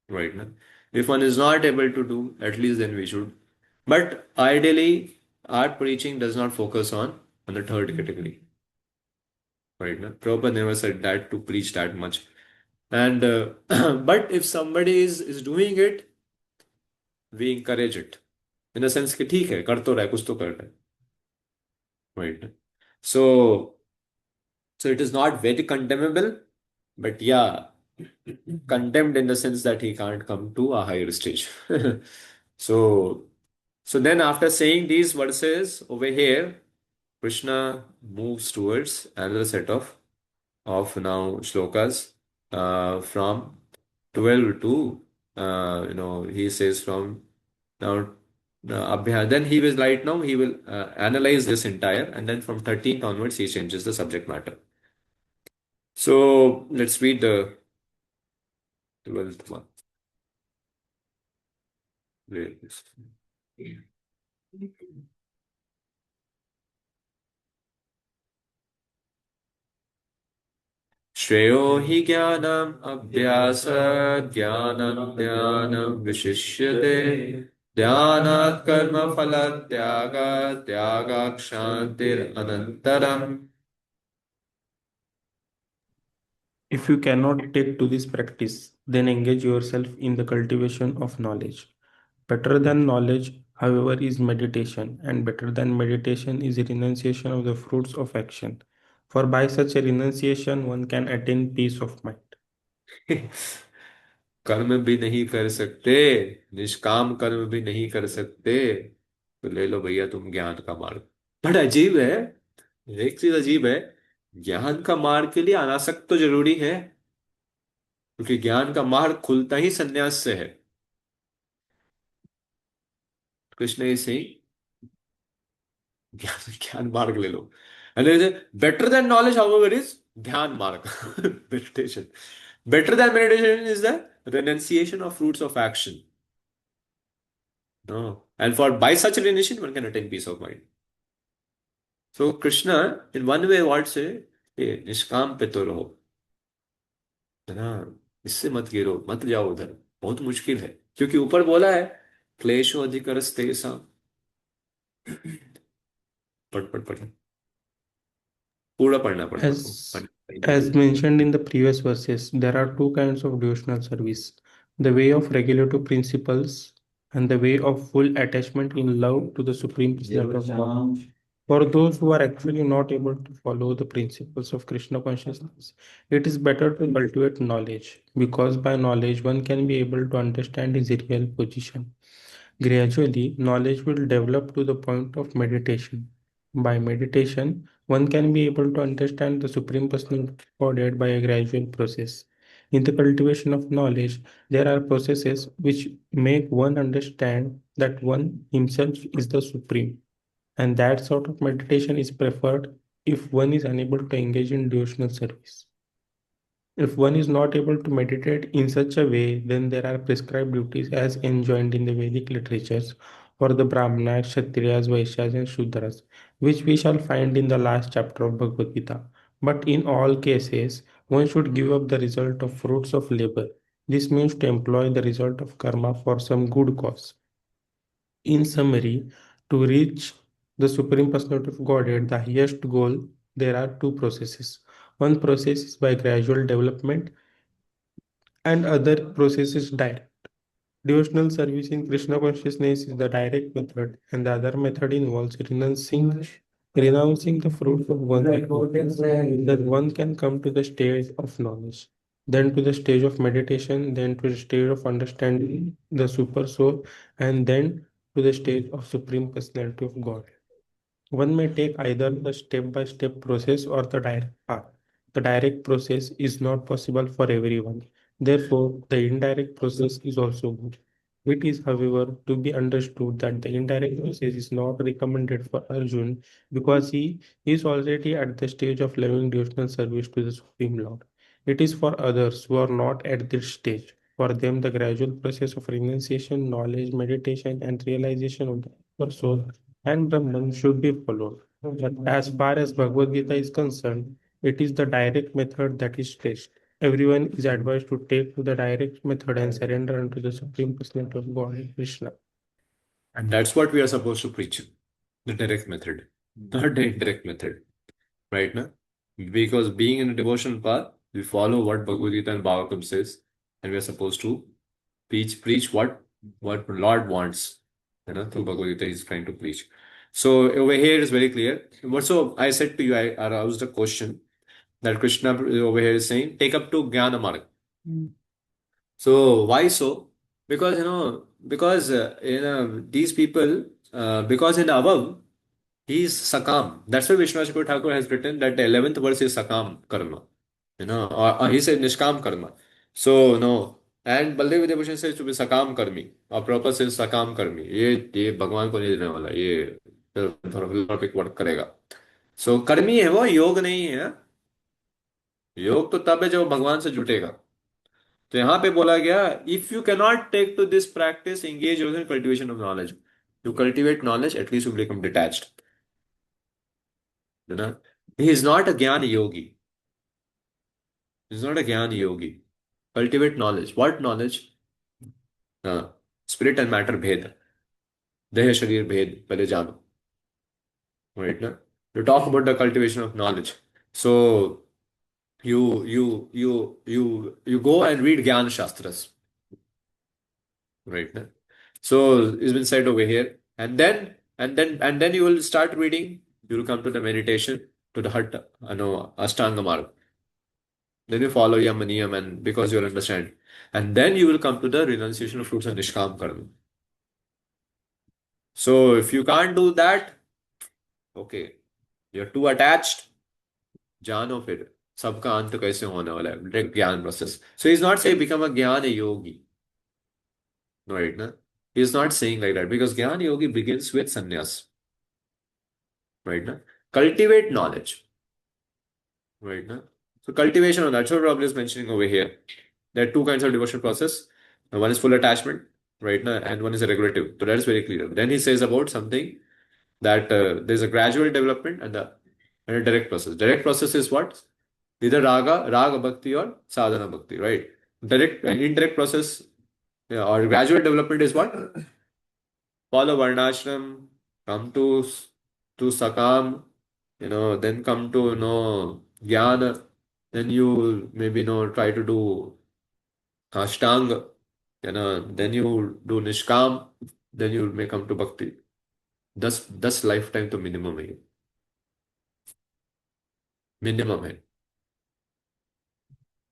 right? Na? If one is not able to do, at least then we should. But ideally, our preaching does not focus on the third category, right? Na? Prabhupada never said that to preach that much. And but if somebody is doing it, we encourage it. In the sense कि ठीक है, कर तो रहा है, कुछ तो कर रहा है, right? So it is not very condemnable, but yeah, condemned in the sense that he can't come to a higher stage. So, so then after saying these verses over here, Krishna moves towards another set of now shlokas from 12 to he says from now then he will right now he will analyze this entire, and then from 13th onwards he changes the subject matter. So let's read the 12th one. Where is it? श्रेयो हि ज्ञानम् अभ्यास ज्ञानं ज्ञानं विशिष्यते ध्यानात् कर्म फल त्यागात् शान्तिरनन्तरम्. If you cannot take to this practice, then engage yourself in the cultivation of knowledge. Better than knowledge, however, is meditation, and better than meditation is renunciation of the fruits of action. For by such a renunciation, one can attain peace of mind. कर्म भी नहीं कर सकते, निष्काम कर्म भी नहीं कर सकते, तो ले लो भैया तुम ज्ञान का मार्ग. बड़ा अजीब है, एक चीज अजीब है, ज्ञान का मार्ग के लिए अनासक्त तो जरूरी है, क्योंकि ज्ञान का मार्ग खुलता ही संन्यास से है. कृष्ण इज सेइंग ज्ञान ज्ञान मार्ग ले लो. And better than knowledge however is ध्यान मार्ग, meditation. Better than meditation is the renunciation of fruits of action. No. And for by such renunciation, one can attain peace of mind. So Krishna, in one way, what say, hey, निष्काम पे तो रहो, है ना, इससे मत गिरो, मत जाओ उधर, बहुत मुश्किल है, क्योंकि ऊपर बोला है क्लेशो अधिकरस्ते सा. पढ़ पूरा पढ़ना पड़ेगा. As mentioned in the previous verses, there are two kinds of devotional service: the way of regulative principles and the way of full attachment in love to the Supreme Personality of God. For those who are actually not able to follow the principles of Krishna consciousness, it is better to cultivate knowledge, because by knowledge one can be able to understand his real position. Gradually, knowledge will develop to the point of meditation. By meditation, one can be able to understand the Supreme Personality of Godhead by a gradual process. In the cultivation of knowledge, there are processes which make one understand that one himself is the Supreme, and that sort of meditation is preferred if one is unable to engage in devotional service. If one is not able to meditate in such a way, then there are prescribed duties as enjoined in the Vedic literatures for the Brahmanas, Kshatriyas, Vaishyas, and Shudras, which we shall find in the last chapter of Bhagavad Gita. But in all cases, one should give up the result of fruits of labor. This means to employ the result of karma for some good cause. In summary, to reach the Supreme Personality of Godhead, the highest goal, there are two processes. One process is by gradual development, and other process is direct. Devotional service in Krishna consciousness is the direct method, and the other method involves renouncing the fruits of one's activities. That one can come to the stage of knowledge, then to the stage of meditation, then to the stage of understanding the super soul, and then to the stage of Supreme Personality of God. One may take either the step-by-step process or the direct path. The direct process is not possible for everyone. Therefore, the indirect process is also good. It is, however, to be understood that the indirect process is not recommended for Arjun because he is already at the stage of loving devotional service to the Supreme Lord. It is for others who are not at this stage. For them, the gradual process of renunciation, knowledge, meditation, and realization of the upper soul and Brahman should be followed. But as far as Bhagavad Gita is concerned, it is the direct method that is best. everyone is advised to take to the direct method and surrender unto the Supreme Personality of Godhead, Krishna. And that's what we are supposed to preach. The direct method, not the indirect method. Right now? Because being in a devotional path, we follow what Bhagavad Gita and Bhagavatam says, and we are supposed to preach what Lord wants. Through Bhagavad Gita, he's trying to preach. So over here is very clear. So I said to you, I aroused a question that Krishna over here is saying, take up to Jnana Marg. So why so? Because these people, because in the above, he is Sakam. That's why Vishwanath Thakur has written that the 11th verse is Sakam Karma. Or he said Nishkam Karma. So, no. And Baldev Vidyabhushan says to be Sakam Karmi. Or proper says Sakam Karmi. ये भगवान को नहीं देने वाला ये philosophic work करेगा. सो कर्मी है वो, योग नहीं है. योग तो तब है जब भगवान से जुटेगा. तो यहाँ पे बोला गया, if you cannot take to this practice engage in cultivation of knowledge. You cultivate knowledge, at least you become detached. He is not a Jnana yogi. He is not a Jnana yogi. Cultivate knowledge. What knowledge? Spirit and matter bhed. Deha sharir bhed. Pehle jano. Right? Na? To talk about the cultivation of knowledge. So you go and read Jnana Shastras. Right? Na? So it's been said over here. And then you will start reading. You will come to the meditation, to the Hatha, Ashtanga Marga. Then you follow Yam and Niyam, and because you'll understand. And then you will come to the renunciation of fruits and Nishkam Karma. So if you can't do that, okay, you're too attached, जानो फिर सबका अंत कैसे होने वाला है, direct ज्ञान process. So he's not saying become a Jnana yogi. No, right? Na? He's not saying like that, because Jnana yogi begins with sannyas. Right? Na? Cultivate knowledge. Right? Na? So cultivation, that's what Prabhupada is mentioning over here. There are two kinds of devotional process. One is full attachment, right? And one is a regulative. So that is very clear. Then he says about something that there's a gradual development and a direct process. Direct process is what? Either raga bhakti or sadhana bhakti, right? Direct and indirect process, or gradual development is what? Follow varnashram, come to sakam, then come to jnana, then you maybe try to do ashtanga, then you do nishkam, then you may come to bhakti. 10 lifetime to minimum है. Minimum है.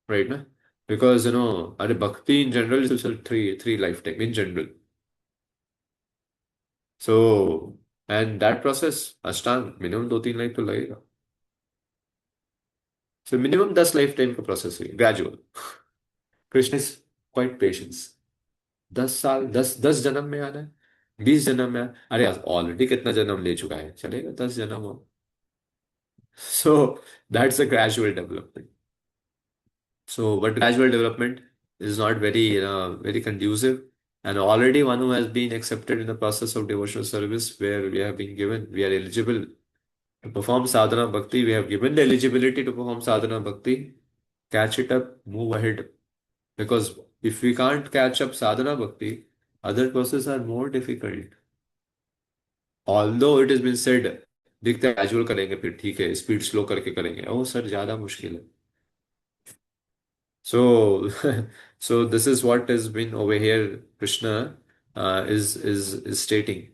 Right? Na? Because bhakti in general is also three lifetime in general. So, and that process, ashtanga, minimum 2-3 life तो लगेगा. So minimum 10 lifetime का process है, gradual. Krishna is quite patience. 10 साल, 10 जन्म में आना है, 20 जन्म में अरे ऑलरेडी कितना जन्म ले चुका है, चलेगा 10 जन्म हो. So that's a gradual development. So, but gradual development is not very conducive. And already one who has been accepted in the process of devotional service, where we have been given, we are eligible to perform sadhana bhakti, we have given the eligibility to perform sadhana bhakti, catch it up, move ahead. Because if we can't catch up sadhana bhakti, other processes are more difficult. Although it has been said, दिखते gradual करेंगे फिर ठीक है, speed slow करके करेंगे, ओ sir ज्यादा मुश्किल है. So, so this is what has been over here. Krishna is stating.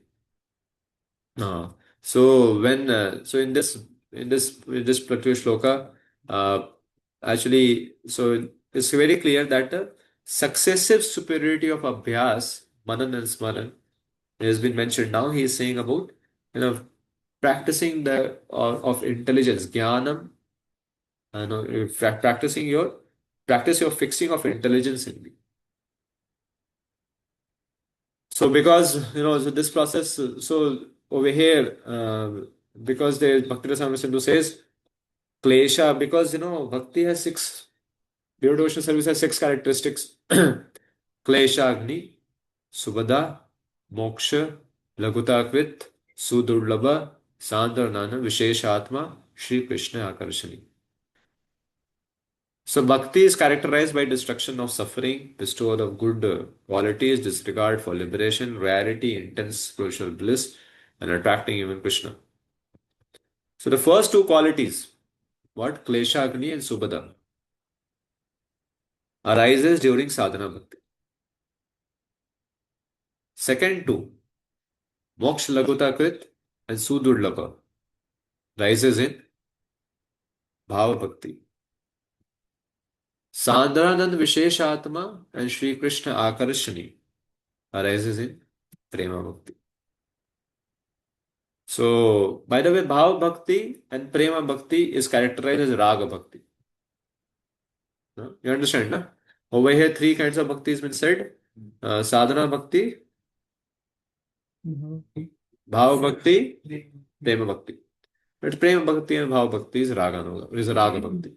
So when so in this particular shloka, actually, so it's very clear that the successive superiority of abhyas, manan and smaran, has been mentioned. Now he is saying about practicing the of intelligence, jnanam, practice your fixing of intelligence in me. So because so this process, so over here, because the Bhaktivedanta Swami Sindhu says klesha, because bhakti has 6, pure devotional service has 6 characteristics. Klesha agni, subhada, moksha, lagutakvit, sudurlabha, sandharnana, vishesha atma, Shri Krishna akarshani. So bhakti is characterized by destruction of suffering, bestowal of good qualities, disregard for liberation, rarity, intense spiritual bliss, and attracting even Krishna. So the first two qualities, what? Klesha Agni and Subhada, arises during sadhana bhakti. Second two, Moksha Laguta Krit and Sudurlabha, rises in Bhava Bhakti. Sandranand Visheshatma and Sri Krishna Akarshani arises in Prema Bhakti. So, by the way, Bhava Bhakti and Prema Bhakti is characterized as Raga Bhakti. No? You understand, no? Over here, three kinds of bhakti has been said. Sadhana Bhakti, Bhava Bhakti, Prema Bhakti. But Prema Bhakti and Bhava Bhakti is Raga, no, is Raga Bhakti.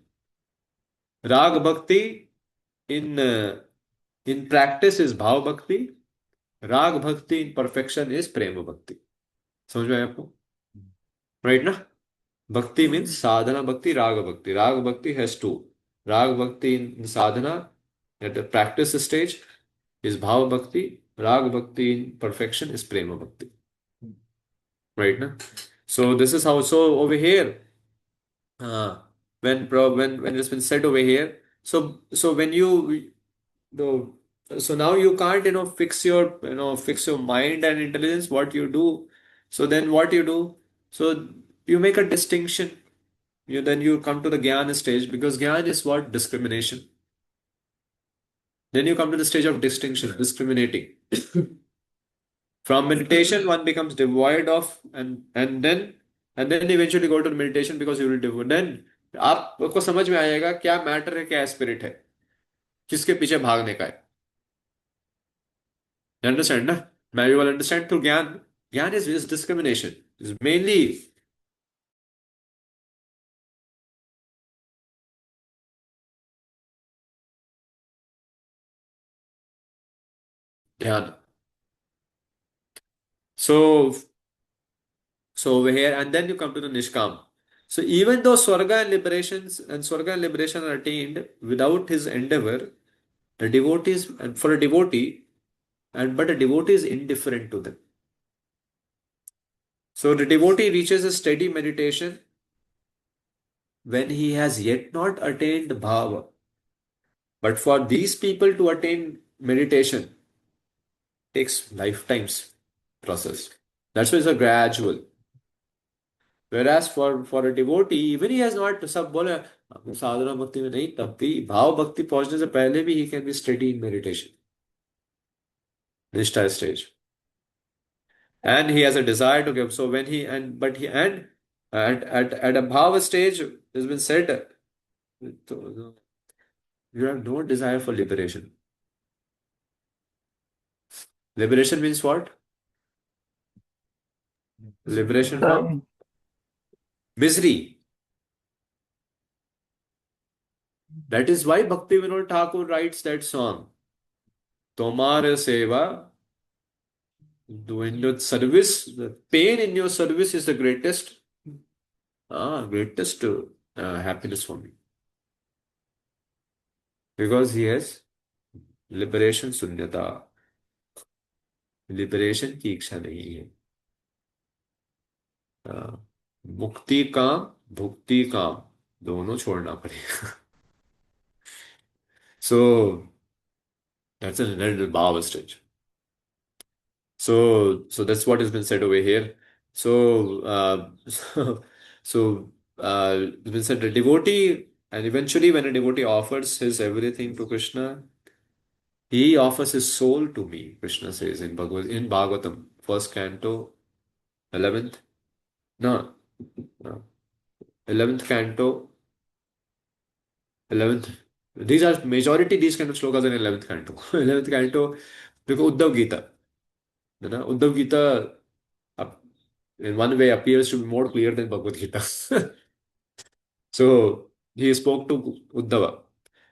Raga Bhakti in practice is Bhava Bhakti. Rag Bhakti in perfection is Prema Bhakti. समझ में आया आपको? Right ना? Bhakti means sadhana bhakti, raga bhakti. Raga bhakti has two. Raga bhakti in sadhana at the practice stage is bhava bhakti. Raga bhakti in perfection is prema bhakti. Right na? So this is how. So over here, when it's been said over here, so when you the so now you can't fix your mind and intelligence. What you do? So then what you do? So you make a distinction. Then you come to the Gyan stage because Gyan is what? Discrimination. Then you come to the stage of distinction, discriminating. From meditation, one becomes devoid of and then eventually go to meditation because you will devoid. Then आपको समझ में आएगा क्या matter है क्या spirit है किसके पीछे भागने का है. You understand ना? You will understand through Gyan. Gyan is discrimination. Is mainly Dhyan. So over here, and then you come to the Nishkam. So even though Swarga and liberation are attained without his endeavor, the devotees and for a devotee, but a devotee is indifferent to them. So the devotee reaches a steady meditation when he has yet not attained bhava. But for these people to attain meditation takes lifetimes process. That's why it's a gradual. Whereas for a devotee, even he has not सब बोले साधना भक्ति में नहीं तब भी भाव भक्ति पहुंचने से पहले भी he can be steady in meditation, निष्ठा stage, and he has a desire to give. So when he and but he and at a bhava stage, it's been said, you have no desire for liberation. Liberation means what? Liberation from misery. That is why Bhaktivinoda Thakur writes that song. Tomar seva, doing your service, the pain in your service is the greatest happiness for me. Because he has liberation sunyata. Liberation की इच्छा नहीं है. मुक्ति काम भुक्ति काम दोनों छोड़ना पड़ेगा. So that's an inherent bhava stage. So that's what has been said over here. It's been said the devotee, and eventually when a devotee offers his everything to Krishna, he offers his soul to me. Krishna says in Bhagavatam, first canto, 11th, no, 11th canto, 11th. These are majority these kind of slokas in 11th canto. 11th canto, because Uddhav Gita. Uddhav Gita in one way appears to be more clear than Bhagavad Gita. So he spoke to Uddhava.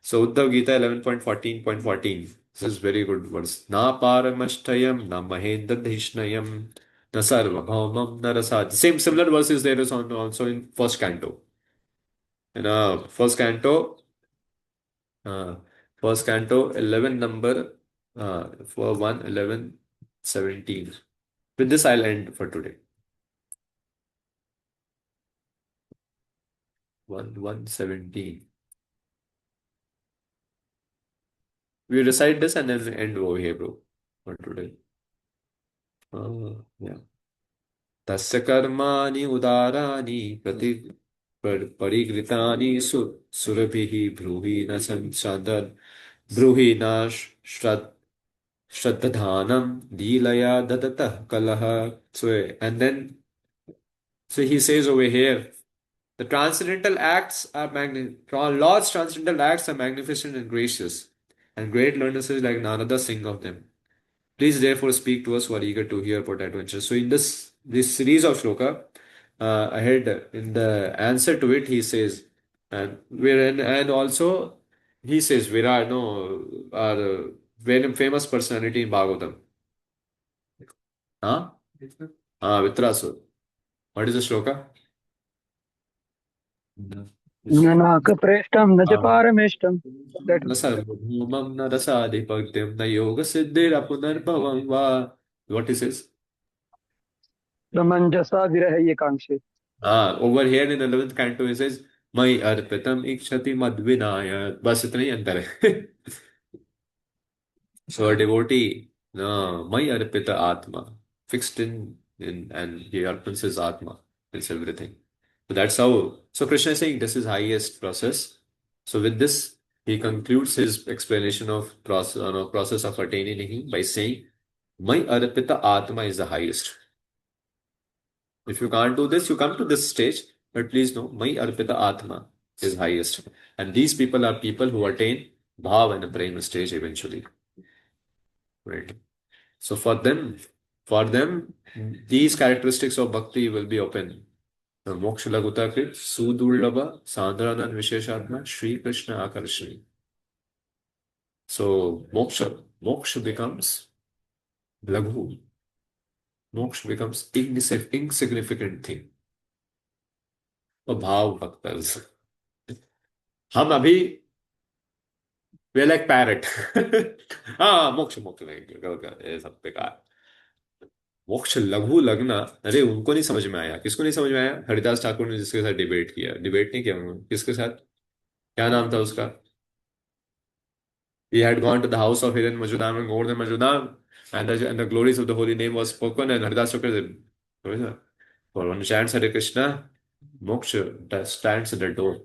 So Uddhav Gita 11.14.14. This is very good verse. Na paramashtayam na mahendadhishnayam na sarvabhaumam na rasad. Same similar verses there is also in first canto. In first canto, First canto, 11 number, for 1, 11, 17. With this, I'll end for today. 1, 1, 17. We recite this and then end over here, bro, for today. Yeah. तस्य कर्माणि उदाराणि परिगृतानि सुरभिः ब्रूहि न संसादन् ब्रूहि न श्रद्धानं लीलया ददतः कलह. So, and then, so he says over here, the transcendental acts are Lord's transcendental acts are magnificent and gracious, and great learners like Narada sing of them. Please therefore speak to us who are eager to hear about adventures. So in this series of shloka, ahead in the answer to it, he says, and also he says Virat, no, are very famous personality in Bhagavatam. Huh? Vitrasur. What is the shloka? Nanakapreshtam Ah. najaparameshtam. That न सर्वभौमं न रसाधिपत्यं न योगसिद्धिरपुनर्भवं वा. What he says? Ramanjasa virahaye kangshe. Over here in the 11th canto he says मयि अर्पितम् इक्षति मद्विनाय. बस इतना ही अंतर है. So a devotee, no, मयि अर्पित atma, fixed in and he arpans his atma, it's everything. So that's how. So Krishna is saying this is highest process. So with this, he concludes his explanation of process of attaining him by saying, "My arpita atma is the highest." If you can't do this, you come to this stage, but please know, "My arpita atma is highest," and these people are people who attain bhav and prema stage eventually, right? So for them, these characteristics of bhakti will be open. मोक्ष लघुता कृत सुदुर्लभ साधारण विशेषात्मा Shri Krishna Akarshani. So moksha becomes laghu. Moksha becomes insignificant thing. और भाव भक्तर्स हम अभी we are like parrot. हाँ मोक्ष मोक्ष नहीं सब बेकार. मोक्ष लघु लगना, अरे उनको नहीं समझ में आया. किसको नहीं समझ में आया? हरिदास ठाकुर ने जिसके साथ डिबेट किया. डिबेट नहीं किया उन्होंने. किसके साथ? क्या नाम था उसका? He had gone to the house of Hiren Majudam and Gordon Majudam, and the glories of the holy name was spoken, and Haridas Thakur said, for one chants Hare Krishna, moksha stands at the door.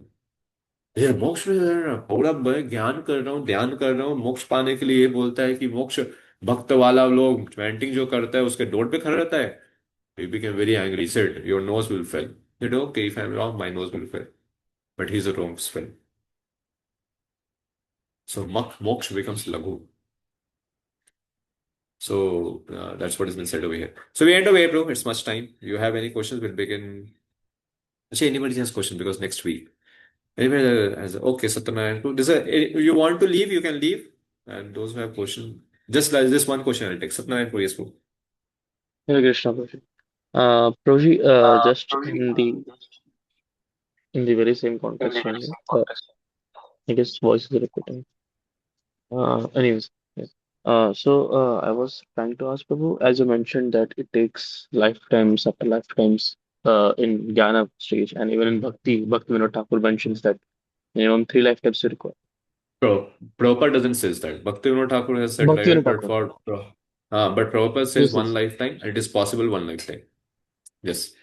ये मोक्ष में पूरा मैं ज्ञान कर रहा हूँ, ध्यान कर रहा हूँ, मोक्ष पाने के लिए ये बोलता है कि मोक्ष भक्त वाला लोग चैंटिंग जो करता है उसके डोर पे खड़ा रहता है. He became very angry. He said, "Your nose will fail." He said, "Okay, if I'm wrong, my nose will fail." But he's a wrong spell. So moksha becomes laghu. So that's what has been said over here. So we end over here, bro. It's much time. You have any questions? We'll begin. Actually, anybody has questions because next week. Anybody has okay, Satyanarayan. You want to leave, you can leave. And those who have questions, just like this one question I'll take. Satyanarayan, yes, bro. Hare Krishna, Prabhuji. Prabhuji, just in the very same context only. I guess voice is repeating. Anyways, yes. I was trying to ask Prabhu, as you mentioned that it takes lifetimes after lifetimes in Jnana stage, and even in Bhaktivedanta Thakur mentions that minimum 3 lifetimes you require. Prabhupada doesn't say that. Bhaktivedanta Thakur has said like that, Bhaktivedanta but Thakur. but Prabhupada says Yes, one yes. lifetime. It is possible one lifetime. Yes.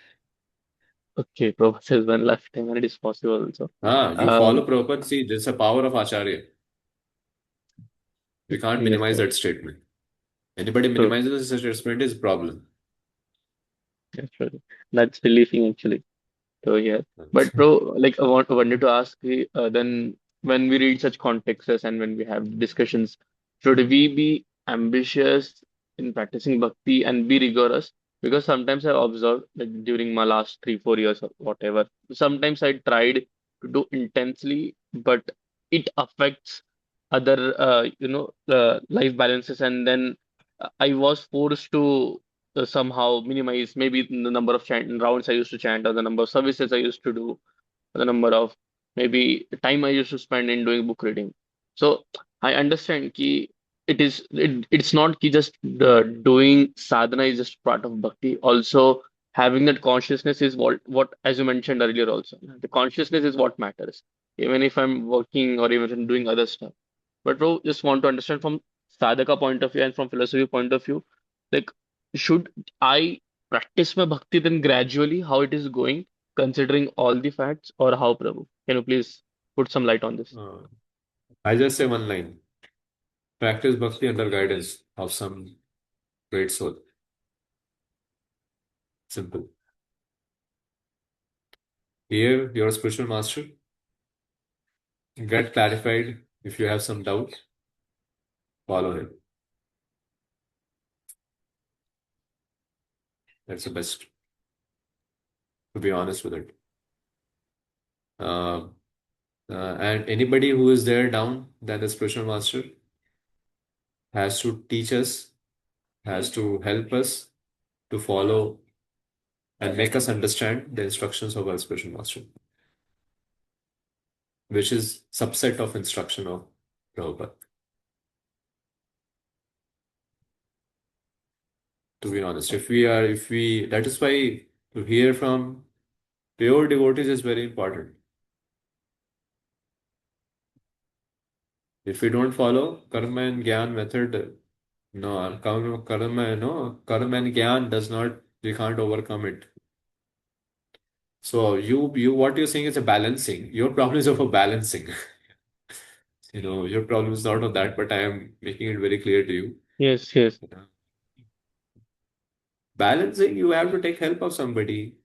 Okay, Prabhupada says one lifetime, and it is possible also. You follow Prabhupada. See, there's a power of Acharya. We can't Yes, minimize Prabhupada. that statement. Anybody True. minimizes this statement is a problem. Yes, Prabhuji. That's relieving actually. So yeah, but bro, like wanted to ask you, then when we read such contexts and when we have discussions, should we be ambitious in practicing bhakti and be rigorous? Because sometimes I've observed, like during my last 3, 4 years or whatever, sometimes I tried to do intensely, but it affects other, life balances, and then I was forced to somehow minimize maybe the number of rounds I used to chant, or the number of services I used to do, or the number of maybe time I used to spend in doing book reading. So I understand ki it's not ki just doing sadhana is just part of bhakti. Also having that consciousness is what as you mentioned earlier also. The consciousness is what matters. Even if I'm working or even if I'm doing other stuff. But bro, just want to understand from sadhaka point of view and from philosophy point of view, like should I practice my bhakti then gradually how it is going, considering all the facts, or how, Prabhu? Can you please put some light on this? Uh, I just say one line. Practice bhakti under guidance of some great soul. Simple. Here, your spiritual master. Get clarified. If you have some doubt, follow him. That's the best, to be honest with it. Uh, and anybody who is there down, then the spiritual master has to teach us, has to help us to follow and make us understand the instructions of our spiritual master, which is subset of instruction of Prabhupada. To be honest, that is why to hear from pure devotees is very important. If we don't follow karma and gyan method, no, karma and gyan does not, we can't overcome it. So what you're saying is a balancing. Your problem is of a balancing. Your problem is not of that, but I am making it very clear to you. Yes, yes. Balancing, you have to take help of somebody.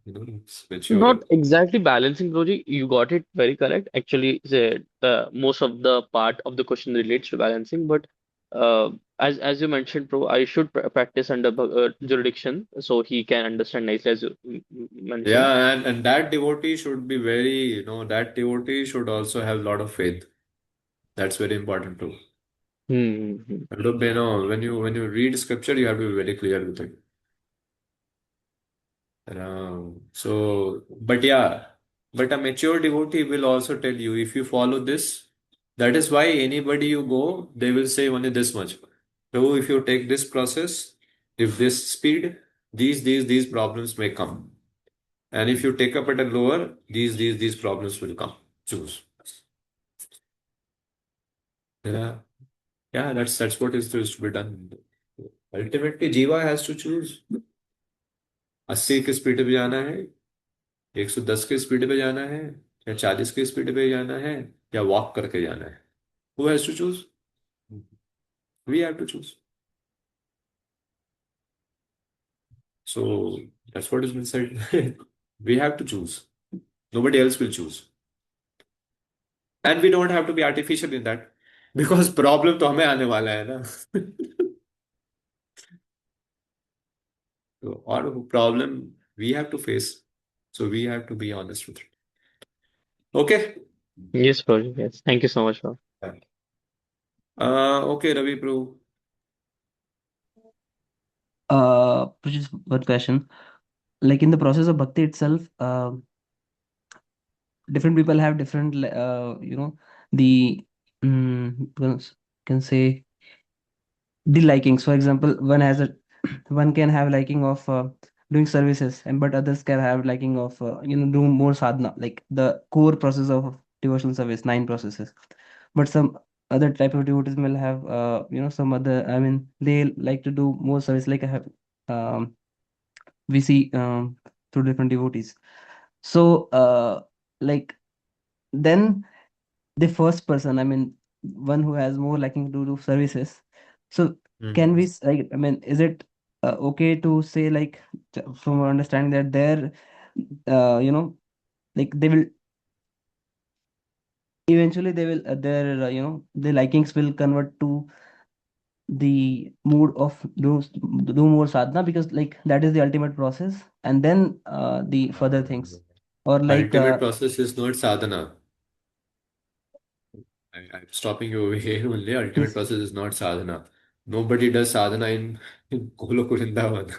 It's Not mature. exactly balancing, Roji. You got it very correct. Actually, the most of the part of the question relates to balancing, but uh, as you mentioned, Pro, I should practice under jurisdiction so he can understand nicely, as you mentioned. Yeah, and that devotee should be that devotee should also have a lot of faith. That's very important too. Hmm. And look, when you read scripture, you have to be very clear with it. But a mature devotee will also tell you if you follow this, that is why anybody you go, they will say only this much. So if you take this process, if this speed, these problems may come. And if you take up at a lower, these problems will come. Choose. Yeah, yeah, that's what is to be done. Ultimately, Jiva has to choose. 80 की speed पे जाना है, 110 की speed पे जाना है, या 40 की स्पीड पे जाना है, या वॉक करके जाना है. Who has to choose? We have to choose. So that's what has been said. We have to choose. Nobody else will choose. And we don't have to be artificial in that. Because problem तो हमें आने वाला है ना. So, or problem we have to face. So we have to be honest with it. Okay. Yes, Roji. Yes. Thank you so much, bro. Okay, Ravi Prabhu. Just one question. Like in the process of bhakti itself, different people have different, the can say the likings. For example, one can have liking of doing services, and but others can have liking of do more sadhana, like the core process of devotional service, 9 processes. But some other type of devotees will have some other. I mean, they like to do more service, like I have we see through different devotees. So like then the first person, I mean, one who has more liking to do services. So can Mhm. we like, I mean, is it okay to say, like, from our understanding, that they're like they will eventually, they will the likings will convert to the mood of do more sadhana, because like that is the ultimate process, and then the further things, or like Ultimate process is not sadhana. I'm stopping you over here only. Ultimate yes, process is not sadhana. Nobody does sadhana in Golok Vrindavan.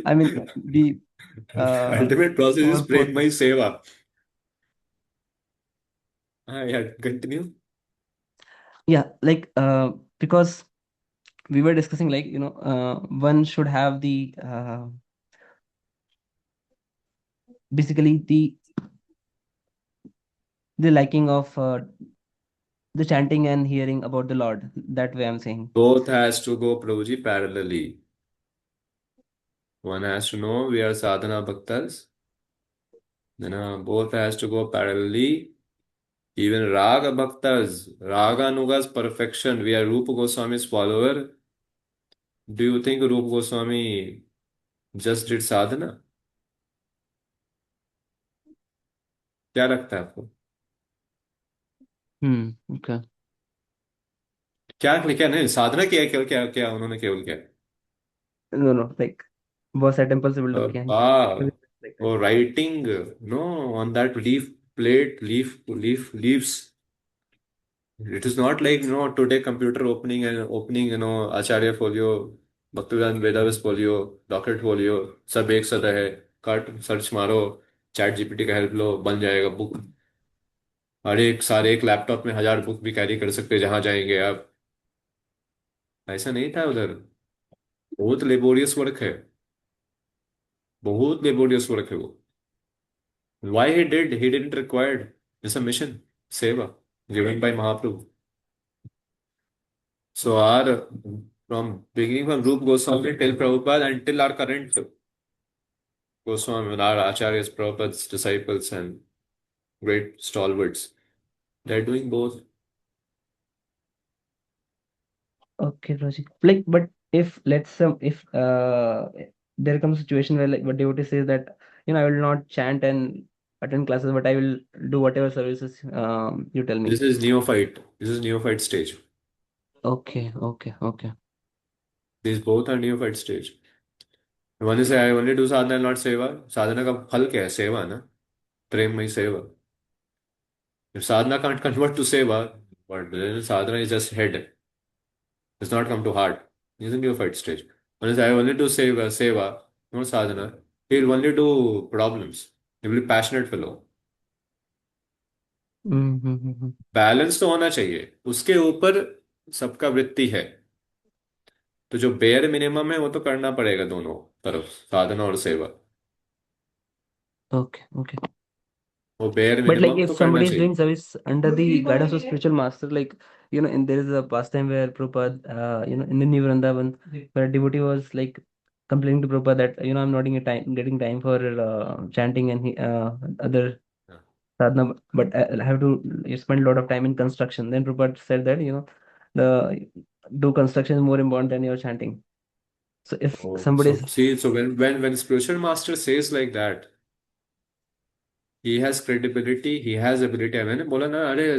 I mean, the Ultimate process is for Premai Seva. Yeah, continue. Yeah, like because we were discussing, like, one should have the basically the liking of the chanting and hearing about the Lord. That way I'm saying. Both has to go, Prabhuji, parallelly. One has to know we are sadhana bhaktas. Then both has to go parallelly. Even Raga Bhaktas, Raga Nuga's perfection. We are Rupa Goswami's follower. Do you think Rupa Goswami just did sadhana? क्या लगता है आपको? Okay. क्या क्या नहीं साधना किया है, केवल क्या क्या उन्होंने केवल क्या? No, like बहुत सारे टेम्पल से बिल्डअप किया है Ah, like that. oh, writing, no, on that leaf plate, leaves. It is not like, today computer opening, Acharya folio, Bhaktivedanta Vedas folio, doctorate folio, सब एक साथ है, कट सर्च मारो, चैट जीपीटी का help लो, बन जाएगा बुक। हर एक सारे एक लैपटॉप में 1000 बुक भी कैरी कर सकते हैं जहां जाएंगे आप। ऐसा नहीं था उधर। बहुत लेबोरियस वर्क है, बहुत लेबोरियस वर्क है वो। Why he didn't required. It's a mission, seva, given by Mahaprabhu. So our from beginning from Rup Goswami till Prabhupada until our current Goswami, our acharyas, Prabhupada's disciples and great stalwarts, they're doing both. Okay, Roji. Like, but if let's if there comes a situation where, like, what devotee says that, I will not chant and attend classes, but I will do whatever services you tell me. This is neophyte. This is neophyte stage. Okay. These both are neophyte stage. One is I only do sadhana, not seva. Sadhana का फल क्या है? सेवा ना, प्रेममयी सेवा. If sadhana can't convert to seva, but then sadhana is just head. Does not come to heart. He's in neophyte stage. One is I only do seva, not sadhana. He'll only do problems. He will be passionate fellow. Mm-hmm. Balance तो होना चाहिए, उसके ऊपर सबका वृत्ति है। तो जो बेयर मिनिमम है वो तो करना पड़ेगा दोनों तरफ, साधना और सेवा। Okay. वो bare But like, minimum if तो करना somebody is doing चाहिए। service under the guidance of spiritual master, like, and there is a pastime where Prabhupada, in the New Vrindavan, where a devotee was like complaining to Prabhupada that, I'm not getting time for chanting and other हाँ। sadhana, but I have to spend a lot of time in construction. Then Prabhupada said that, the do construction is more important than your chanting. So if Oh, somebody so is, see, so when spiritual master says like that, he has credibility, he has ability. मैंने बोला ना, अरे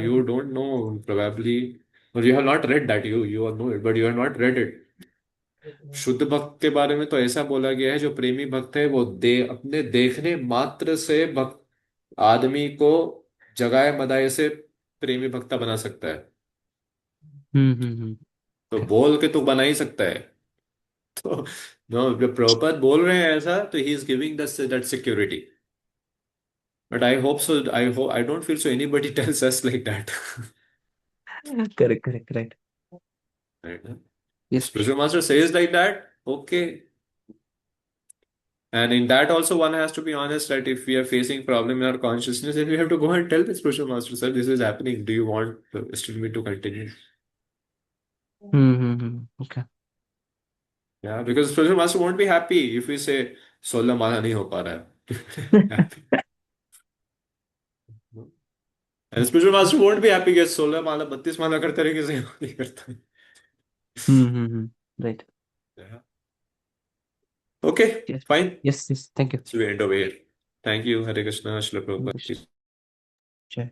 you don't know probably, or you have not read that. You know it, but you have not read it. शुद्ध भक्त के बारे में तो ऐसा बोला गया है, जो प्रेमी भक्त है वो अपने देखने मात्र से भक्त आदमी को जगाए मदाए से प्रेमी भक्ता बना सकता है। hmm. तो Okay. बोल के तो बना ही सकता है। तो नो, जब प्रभुपाद बोल रहे हैं ऐसा, तो he is giving that security. But I hope so, I don't feel so anybody tells us like that. Correct. Yes. Spiritual master says like that, okay. And in that also one has to be honest that if we are facing problem in our consciousness, then we have to go and tell the spiritual master, sir, this is happening. Do you want me to continue? Okay. Yeah, because spiritual master won't be happy if we say 16 माला नहीं हो पा रहा है. Happy. And spiritual master won't be happy कि 16 माला 32 माला करते रहे किसी नहीं करता. Right. Yeah. Okay, Yes. fine. Yes. Thank you. So we end over here. Thank you. Hare Krishna, Srila Hare Prabhupada. Krishna. Jai.